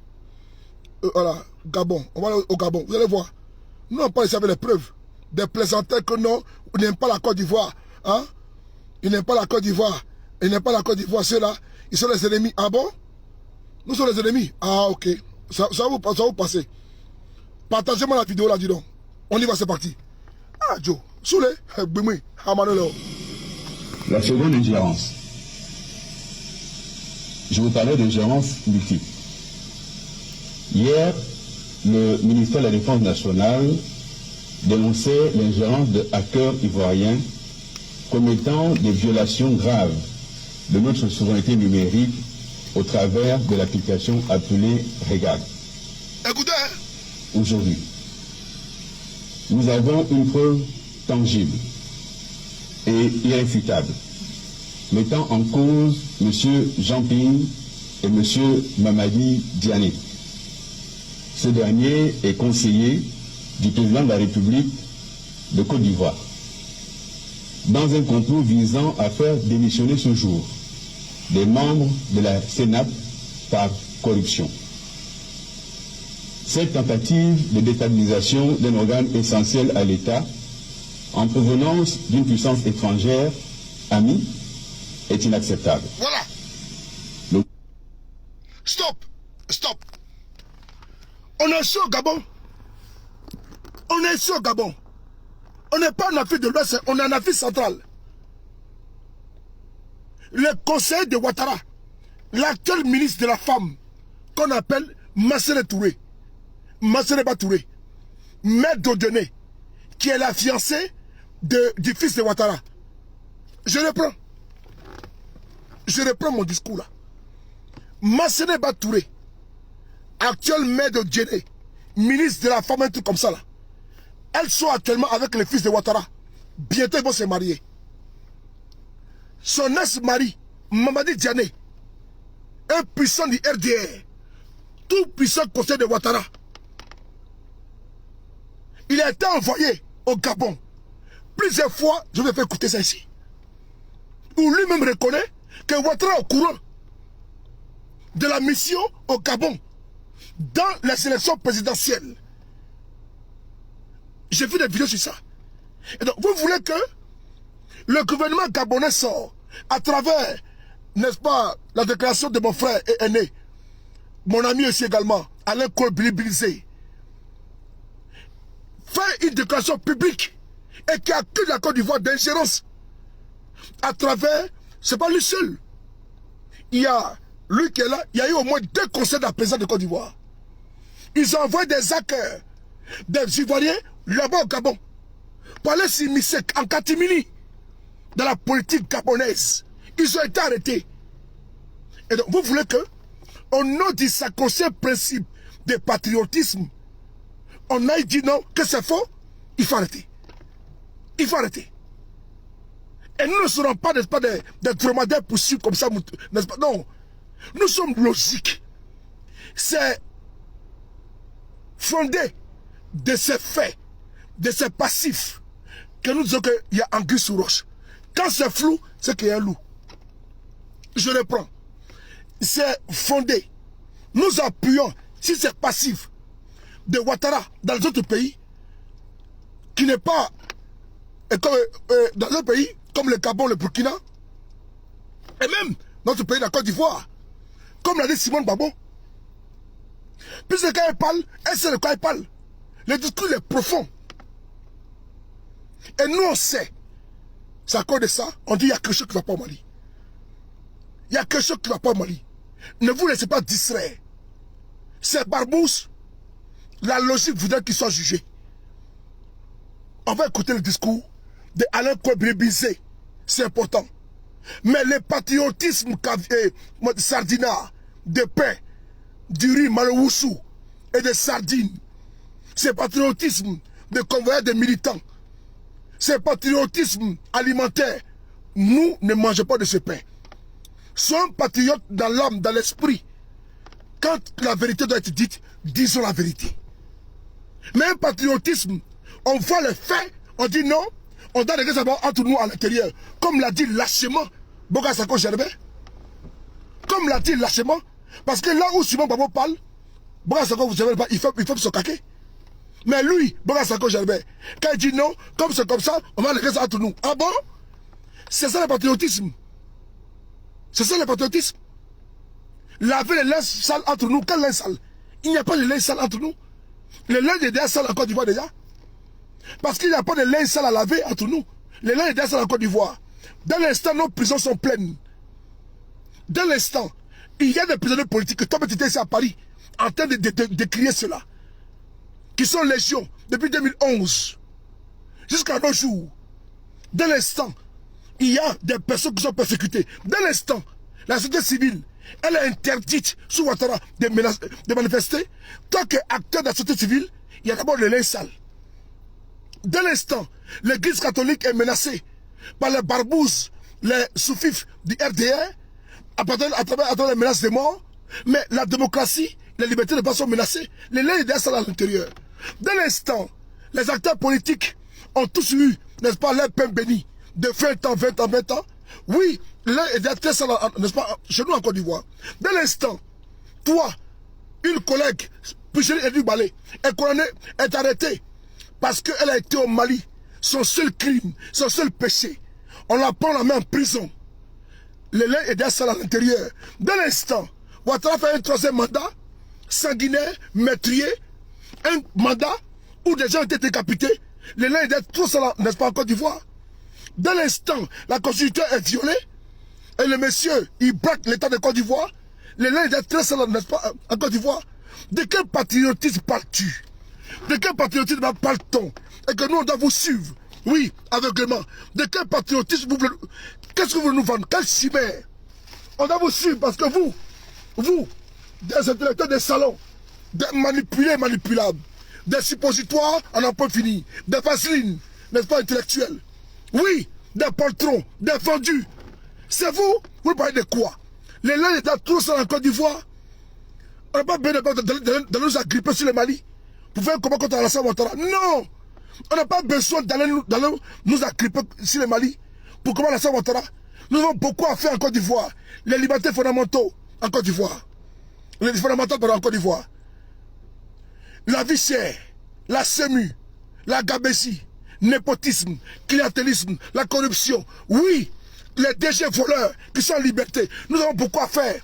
Voilà, Gabon. On va aller au Gabon. Vous allez voir. Nous n'avons pas laissé avec les preuves. Des plaisantins que non, on n'aime pas la Côte d'Ivoire. Hein? Ils n'aiment pas la Côte d'Ivoire. Ils n'aiment pas la Côte d'Ivoire. Ceux-là, ils sont les ennemis. Ah bon? Nous sommes les ennemis. Ah, ok. Ça va vous passer. Partagez-moi la vidéo là, dis donc. On y va, c'est parti. Ah, Joe. Soulé. Bimui. Amanolo. La seconde ingérence. Je vous parlais d'ingérence multiple. Hier, le ministère de la Défense nationale dénonçait l'ingérence de hackers ivoiriens commettant des violations graves de notre souveraineté numérique au travers de l'application appelée Regarde. Écoutez. Aujourd'hui, nous avons une preuve tangible et irréfutable mettant en cause M. Jean Ping et M. Mamadi Diané. Ce dernier est conseiller du président de la République de Côte d'Ivoire dans un complot visant à faire démissionner ce jour des membres de la CENAP par corruption. Cette tentative de déstabilisation d'un organe essentiel à l'État en provenance d'une puissance étrangère amie est inacceptable. Voilà. Stop. Stop. On est ici au Gabon. On est ici au Gabon. On n'est pas en Afrique de l'Ouest, on est en Afrique centrale. Le conseil de Ouattara, l'actuel ministre de la femme, qu'on appelle Massere Touré, Massere Touré, maître d'Odioné, qui est la fiancée du fils de Ouattara. Je reprends mon discours là. Massere Touré, actuel maître d'Odioné, ministre de la femme, un truc comme ça là. Elles sont actuellement avec le fils de Ouattara. Bientôt ils vont se marier. Son ex-mari, Mamadi Diané, un puissant du RDR, tout puissant conseil de Ouattara, il a été envoyé au Gabon. Plusieurs fois, je vais faire écouter ça ici, où lui-même reconnaît que Ouattara est au courant de la mission au Gabon dans la sélection présidentielle. J'ai vu des vidéos sur ça. Et donc, vous voulez que le gouvernement gabonais sort à travers, n'est-ce pas, la déclaration de mon frère et aîné, mon ami aussi également, Alain Colbili-Bilizé, fait une déclaration publique et qui accuse la Côte d'Ivoire d'ingérence à travers, c'est pas lui seul. Il y a lui qui est là, il y a eu au moins 2 conseils de la présidence de Côte d'Ivoire. Ils ont envoyé des hackers, des Ivoiriens, là-bas au Gabon, pour aller s'immiscer en catimini dans la politique gabonaise. Ils ont été arrêtés. Et donc, vous voulez que, au nom du sacro-saint principe de patriotisme, on aille dire non, que c'est faux, il faut arrêter. Il faut arrêter. Et nous ne serons pas, n'est-ce pas, des dromadaires poursuivis comme ça, n'est-ce pas? Non. Nous sommes logiques. C'est fondé de ces faits, de ces passifs, que nous disons qu'il y a anguille sous roche. Quand c'est flou, c'est qu'il y a un loup. Je reprends. C'est fondé. Nous appuyons sur ces passifs de Ouattara dans les autres pays, qui n'est pas dans un pays comme le Gabon, le Burkina, et même notre pays, la Côte d'Ivoire, comme l'a dit Simone Babo. Puisque quand elle parle, elle sait de quoi elle parle. Le discours est profond. Et nous on sait, c'est à cause de ça, on dit il y a quelque chose qui ne va pas au Mali. Il y a quelque chose qui ne va pas au Mali. Ne vous laissez pas distraire. Ces barbousses, la logique voudrait qu'ils soient jugés. On va écouter le discours de Alain Colbili-Bilizé. C'est important. Mais le patriotisme sardinard, de pain, du riz maloussou et de sardines, ce patriotisme de convoyeurs de militants, ce patriotisme alimentaire, nous ne mangeons pas de ce pain. Soyons patriotes dans l'âme, dans l'esprit. Quand la vérité doit être dite, disons la vérité. Mais un patriotisme, on voit les faits, on dit non, on doit régler ça entre nous à l'intérieur. Comme l'a dit lâchement Boga Sako Gervais. Comme l'a dit lâchement. Parce que là où Simon Babo parle, Boga Sako Gervais, il faut se caquer. Mais lui, Boga Sako Gervais, quand il dit non, comme c'est comme ça, on va régler ça entre nous. Ah bon? C'est ça le patriotisme. C'est ça le patriotisme. Laver les linges sales entre nous. Quel linge sale? Il n'y a pas de linge sale entre nous. Le linge est déjà sale en Côte d'Ivoire déjà. Parce qu'il n'y a pas de linge sale à laver entre nous. Le linge est déjà sale en Côte d'Ivoire. Dans l'instant, nos prisons sont pleines. Dans l'instant, il y a des prisonniers politiques, comme tu étais ici à Paris, en train de crier cela, qui sont légion depuis 2011. jusqu'à nos jours, dès l'instant, il y a des personnes qui sont persécutées. Dès l'instant, la société civile, elle est interdite sous Ouattara de manifester. Tant qu'acteur de la société civile, il y a d'abord le linge sale. Dès l'instant, l'église catholique est menacée par les barbouzes, les soufifs du RDR, à travers les menaces de mort. Mais la démocratie, les libertés de base sont menacées. Les liens idéales sont à l'intérieur. Dès l'instant, les acteurs politiques ont tous eu, n'est-ce pas, leur pain béni de 20 ans, 20 ans, 20 ans. Oui, l'un est très sale, n'est-ce pas, chez nous en Côte d'Ivoire. Dès l'instant, toi, une collègue, Pucheli Edouard Balé, est arrêtée parce qu'elle a été au Mali. Son seul crime, son seul péché, on la prend la main en prison. Les liens est sale à l'intérieur. Dès l'instant, Ouattara fait un troisième mandat, sanguinaire, meurtrier, un mandat où des gens ont été décapités. Les liens est trop sale, n'est-ce pas, en Côte d'Ivoire. Dès l'instant, la constitution est violée et le monsieur, il braque l'État de Côte d'Ivoire. Les liens est très sale, n'est-ce pas, en Côte d'Ivoire. De quel patriotisme parles-tu? De quel patriotisme parle-t-on? Et que nous, on doit vous suivre. Oui, aveuglément. De quel patriotisme vous voulez... Qu'est-ce que vous voulez nous vendre? Quelle chimère? On doit vous suivre parce que vous, des intellectuels des salons, des manipulés manipulables, des suppositoires en un point fini, des vaselines, n'est-ce pas, intellectuels. Oui, des poltrons, des vendus. C'est vous parlez de quoi? Les lains étaient tous en Côte d'Ivoire. On n'a pas besoin de nous agripper sur le Mali pour faire un combat contre Alassane Ouattara. Non! On n'a pas besoin d'aller nous agripper sur le Mali pour combattre Alassane Ouattara. Nous avons beaucoup à faire en Côte d'Ivoire. Les libertés fondamentaux en Côte d'Ivoire. Les fondamentales en Côte d'Ivoire. La vie chère, la SEMU, la gabésie, népotisme, clientélisme, la corruption. Oui, les DG voleurs qui sont en liberté. Nous avons beaucoup à faire.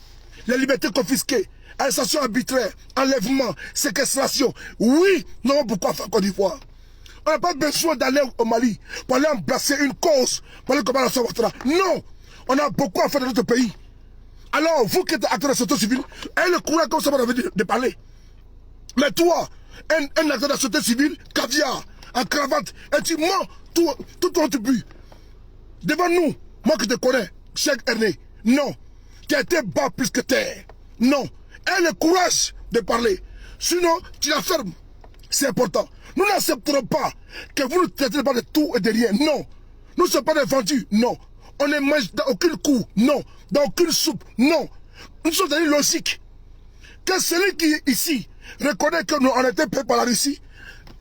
Les libertés confisquées, arrestation arbitraire, enlèvement, séquestration. Oui, nous avons beaucoup à faire en Côte d'Ivoire. On n'a pas besoin d'aller au Mali pour aller embrasser une cause, pour aller combattre Alassane Ouattara. Non, on a beaucoup à faire dans notre pays. Alors, vous qui êtes acteur de la société civile, ayez le courage comme ça vous avez dit de parler. Mais toi, un acteur de la société civile, caviar, en cravate, et tu mens tout ton but. Devant nous, moi qui te connais, Cheikh Erné, non. Tu as été bas plus que terre. Non. Aie le courage de parler. Sinon, tu la fermes. C'est important. Nous n'accepterons pas que vous nous traitez pas de tout et de rien. Non. Nous ne sommes pas des vendus. Non. On ne mange dans aucune coup. Non. Dans aucune soupe. Non. Nous sommes dans une logique. Que celui qui est ici reconnaît que nous on a été payés par la Russie,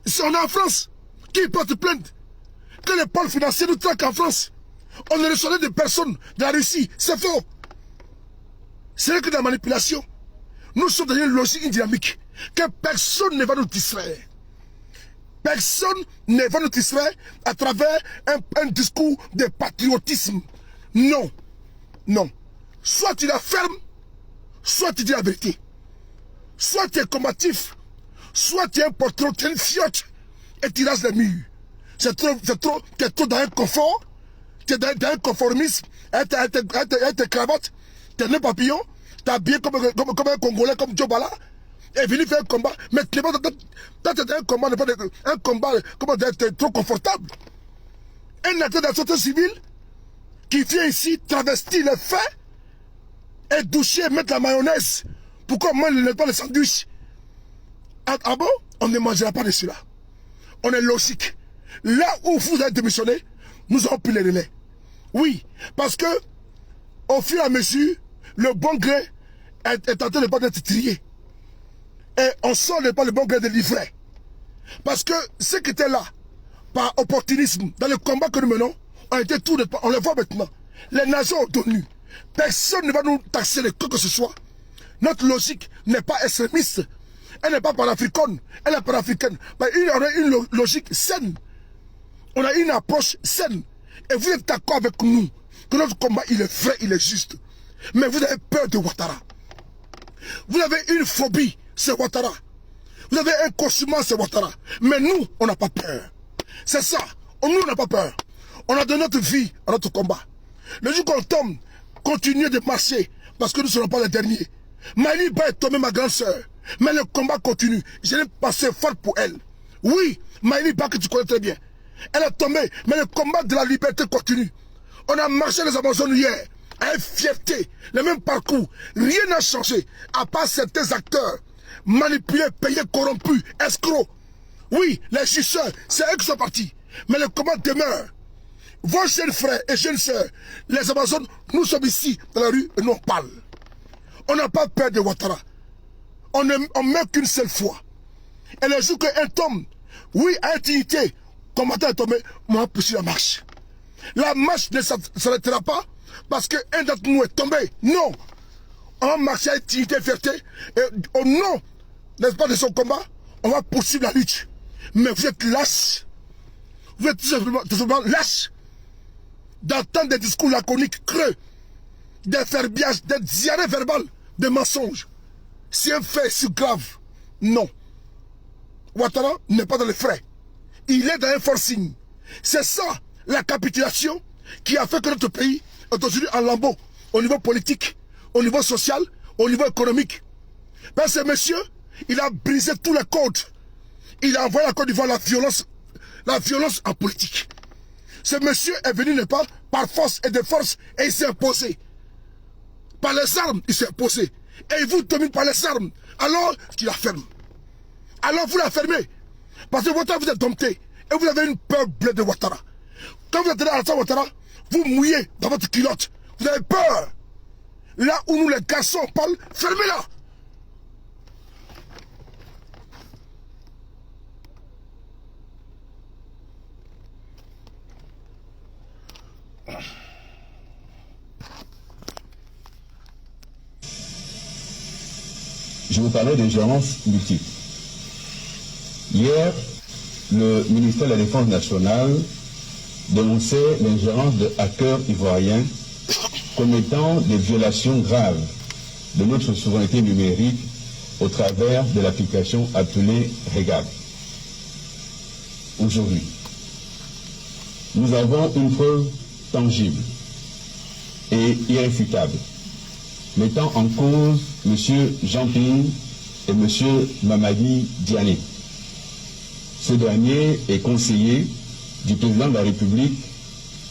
c'est on est en France. Qui porte plainte? Que les pôles financiers nous traquent en France. On ne reçoit de personnes de la Russie. C'est faux. C'est que de la manipulation. Nous sommes dans une logique, une dynamique. Que personne ne va nous distraire. Personne ne va nous distraire à travers un discours de patriotisme. Non. Non. Soit tu la fermes, soit tu dis la vérité. Soit tu es combatif, soit tu es un poltron, tu es une fiotte et tu rases les murs. Tu es trop dans un confort, tu es dans un conformisme, avec tes cravates, tes nœuds papillons, tu es habillé comme un Congolais, comme Joe Bala, et venu faire un combat. Mais tu es dans un combat, un combat comment d'être trop confortable. Un acteur de la société civile qui vient ici travestir les faits et doucher, mettre la mayonnaise. Pourquoi on ne mange pas le sandwich? Ah bon? On ne mangera pas de cela. On est logique. Là où vous avez démissionné, nous avons pris les relais. Oui, parce que au fur et à mesure, le bon gré est en train de ne pas être trié. Et on sort le bon gré de livret. Parce que ceux qui étaient là, par opportunisme, dans le combat que nous menons, on était tout de on le voit maintenant. Les nations ont tenu. Personne ne va nous taxer de quoi que ce soit. Notre logique n'est pas extrémiste. Elle n'est pas panafricaine. Elle est panafricaine. Mais on a une logique saine. On a une approche saine. Et vous êtes d'accord avec nous que notre combat, il est vrai, il est juste. Mais vous avez peur de Ouattara. Vous avez une phobie, c'est Ouattara. Vous avez un cauchemar, c'est Ouattara. Mais nous, on n'a pas peur. C'est ça. Nous, on n'a pas peur. On a donné notre vie à notre combat. Le jour qu'on tombe, continuez de marcher, parce que nous ne serons pas les derniers. Mali va être tombée, ma grande soeur. Mais le combat continue. Je l'ai passé fort pour elle. Oui, Maïli Ba que tu connais très bien. Elle est tombée, mais le combat de la liberté continue. On a marché les Amazones hier, avec fierté, le même parcours. Rien n'a changé, à part certains acteurs manipulés, payés, corrompus, escrocs. Oui, les jusseurs, c'est eux qui sont partis. Mais le combat demeure. Vos jeunes frères et jeunes sœurs, les Amazones, nous sommes ici, dans la rue, et nous on parle. On n'a pas peur de Ouattara. On ne meurt qu'une seule fois. Et le jour qu'un tombe, oui, à intimité, combattant est tombé, moi, poursuit la marche. La marche ne s'arrêtera pas parce qu'un d'entre nous est tombé. Non. On va marcher à intimité et fierté. Et au nom, n'est-ce pas, de son combat, on va poursuivre la lutte. Mais vous êtes lâches. Vous êtes tout simplement lâches. D'entendre des discours laconiques, creux, des verbiages, des diarrhées verbales, des mensonges. C'est un fait si grave. Non. Ouattara n'est pas dans les frais. Il est dans un forcing. C'est ça, la capitulation, qui a fait que notre pays est aujourd'hui en lambeaux, au niveau politique, au niveau social, au niveau économique. Parce que ce monsieur, il a brisé tous les codes. Il a envoyé à la Côte d'Ivoire la violence en politique. Ce monsieur est venu, n'est pas, par force et de force, et il s'est imposé. Par les armes, il s'est imposé. Et il vous domine par les armes. Alors, tu la fermes. Alors, vous la fermez. Parce que Ouattara, vous êtes dompté. Et vous avez une peur bleue de Ouattara. Quand vous êtes à Alassane Ouattara, vous mouillez dans votre culotte. Vous avez peur. Là où nous, les garçons, parlent, fermez-la. Je vous parlais d'ingérence multiple. Hier, le ministère de la Défense nationale dénonçait l'ingérence de hackers ivoiriens commettant des violations graves de notre souveraineté numérique au travers de l'application appelée REGAB. Aujourd'hui, nous avons une preuve tangible et irréfutable mettant en cause M. Jean-Ping et M. Mamadi Diané. Ce dernier est conseiller du président de la République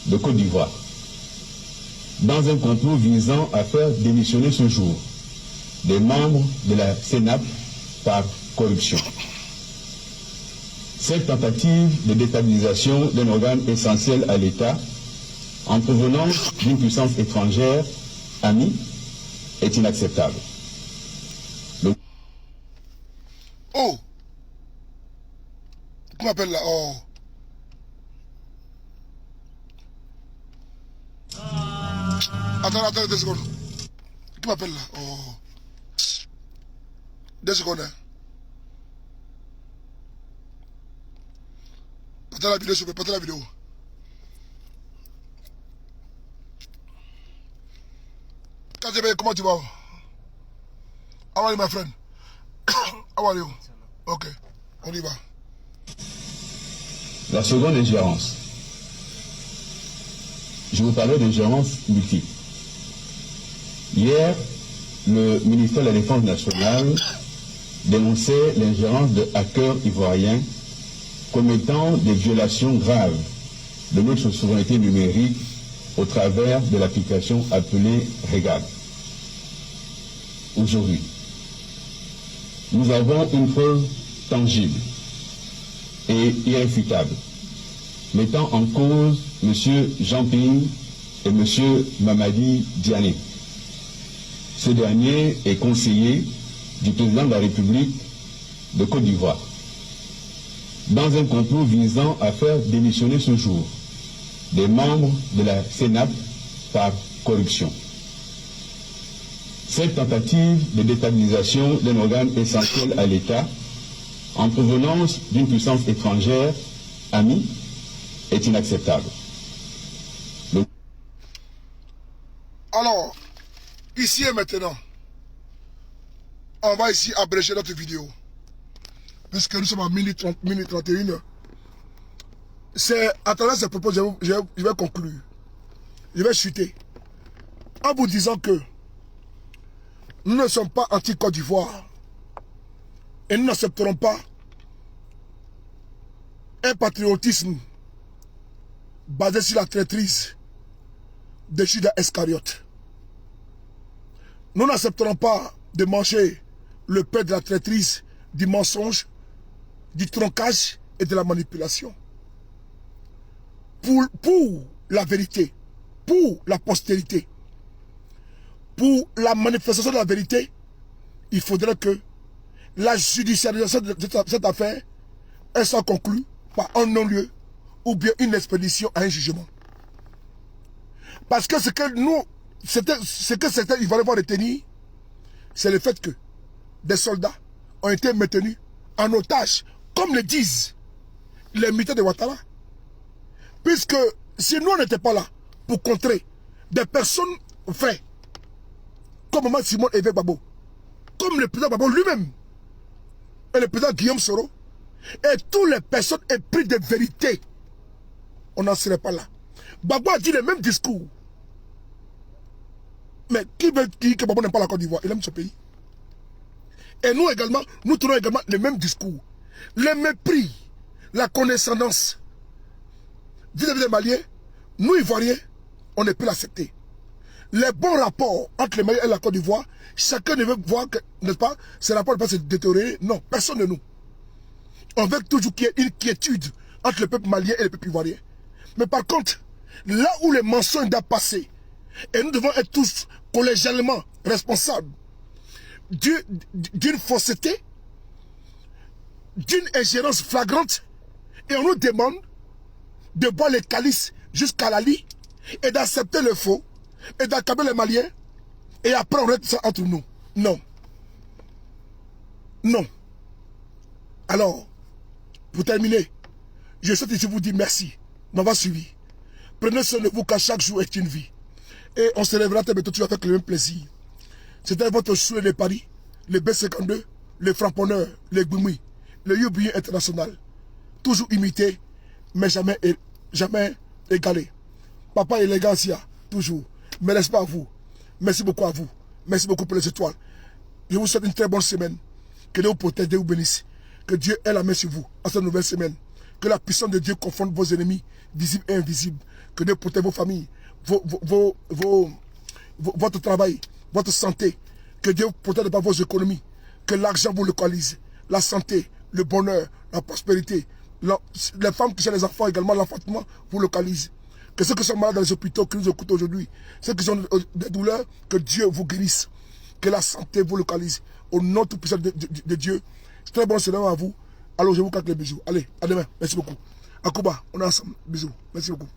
de Côte d'Ivoire, dans un complot visant à faire démissionner ce jour des membres de la CENAP par corruption. Cette tentative de déstabilisation d'un organe essentiel à l'État, en provenance d'une puissance étrangère amie, est inacceptable. Oh! Qu'on m'appelle là? Oh! Attends 2 secondes. Qui m'appelle là? Oh! 2 secondes. Hein. Partez la vidéo, s'il vous plaît. Partez la vidéo. Comment tu vas? How are you, my friend? How are you? Ok, on y va. La seconde ingérence. Je vous parlais d'ingérence multiple. Hier, le ministère de la Défense nationale dénonçait l'ingérence de hackers ivoiriens commettant des violations graves de notre souveraineté numérique au travers de l'application appelée REGAB. Aujourd'hui, nous avons une preuve tangible et irréfutable mettant en cause M. Jean-Ping et M. Mamadi Diané. Ce dernier est conseiller du président de la République de Côte d'Ivoire, dans un complot visant à faire démissionner ce jour des membres de la CENAP par corruption. Cette tentative de déstabilisation d'un organe essentiel à l'État, en provenance d'une puissance étrangère amie, est inacceptable. Alors, ici et maintenant, on va ici abréger notre vidéo. Puisque nous sommes à minute 31. C'est à travers ces propos, je vais conclure. Je vais chuter. En vous disant que nous ne sommes pas anti-Côte d'Ivoire. Et nous n'accepterons pas un patriotisme basé sur la traîtrise de Judas Iscariote. Nous n'accepterons pas de manger le pain de la traîtrise, du mensonge, du troncage et de la manipulation. Pour la vérité, pour la postérité, pour la manifestation de la vérité, il faudrait que la judiciarisation de cette affaire elle soit conclue par un non-lieu ou bien une expédition à un jugement. Parce que ce que certains Ivoiriens vont retenir, c'est le fait que des soldats ont été maintenus en otage, comme le disent les militaires de Ouattara. Puisque si nous n'étions pas là pour contrer des personnes vraies, comme Maman Simon Évêque Babo, comme le président Babo lui-même, et le président Guillaume Soro, et toutes les personnes épris de vérité, on n'en serait pas là. Babo a dit le même discours. Mais qui veut dire que Babo n'aime pas la Côte d'Ivoire? Il aime ce pays. Et nous également, nous tenons également le même discours. Le mépris, la condescendance vis-à-vis des Maliens, nous Ivoiriens, on ne peut l'accepter. Les bons rapports entre les Maliens et la Côte d'Ivoire, chacun ne veut voir que, n'est-ce pas, ces rapports ne peuvent pas se détériorer. Non, personne de nous. On veut toujours qu'il y ait une quiétude entre le peuple malien et le peuple ivoirien. Mais par contre, là où les mensonges doivent passer, et nous devons être tous collégialement responsables d'une fausseté, d'une ingérence flagrante, et on nous demande de boire les calices jusqu'à la lie et d'accepter le faux et d'accabler les Maliens et après on règle ça entre nous. Non. Non. Alors, pour terminer, je souhaite ici vous dire merci d'avoir suivi. Prenez soin de vous car chaque jour est une vie. Et on se lèvera très bientôt toujours avec le même plaisir. C'était votre chou de Paris, le B52, le frapponneur, le Gboumi, le Yubi international. Toujours imité, mais jamais égalé. Papa Elegancia, toujours. Mais n'est-ce pas à vous? Merci beaucoup à vous. Merci beaucoup pour les étoiles. Je vous souhaite une très bonne semaine. Que Dieu vous protège, Dieu vous bénisse. Que Dieu ait la main sur vous en cette nouvelle semaine. Que la puissance de Dieu confronte vos ennemis, visibles et invisibles. Que Dieu protège vos familles, votre travail, votre santé. Que Dieu protège pas vos économies. Que l'argent vous localise. La santé, le bonheur, la prospérité. Les femmes qui ont les enfants également, l'enfantement vous localise. Que ceux qui sont malades dans les hôpitaux, qui nous écoutent aujourd'hui, ceux qui ont des douleurs, que Dieu vous guérisse. Que la santé vous localise. Au nom tout puissant de Dieu. C'est très bon semaine à vous. Alors je vous claque les bisous. Allez, à demain. Merci beaucoup. Akuba, on est ensemble. Bisous. Merci beaucoup.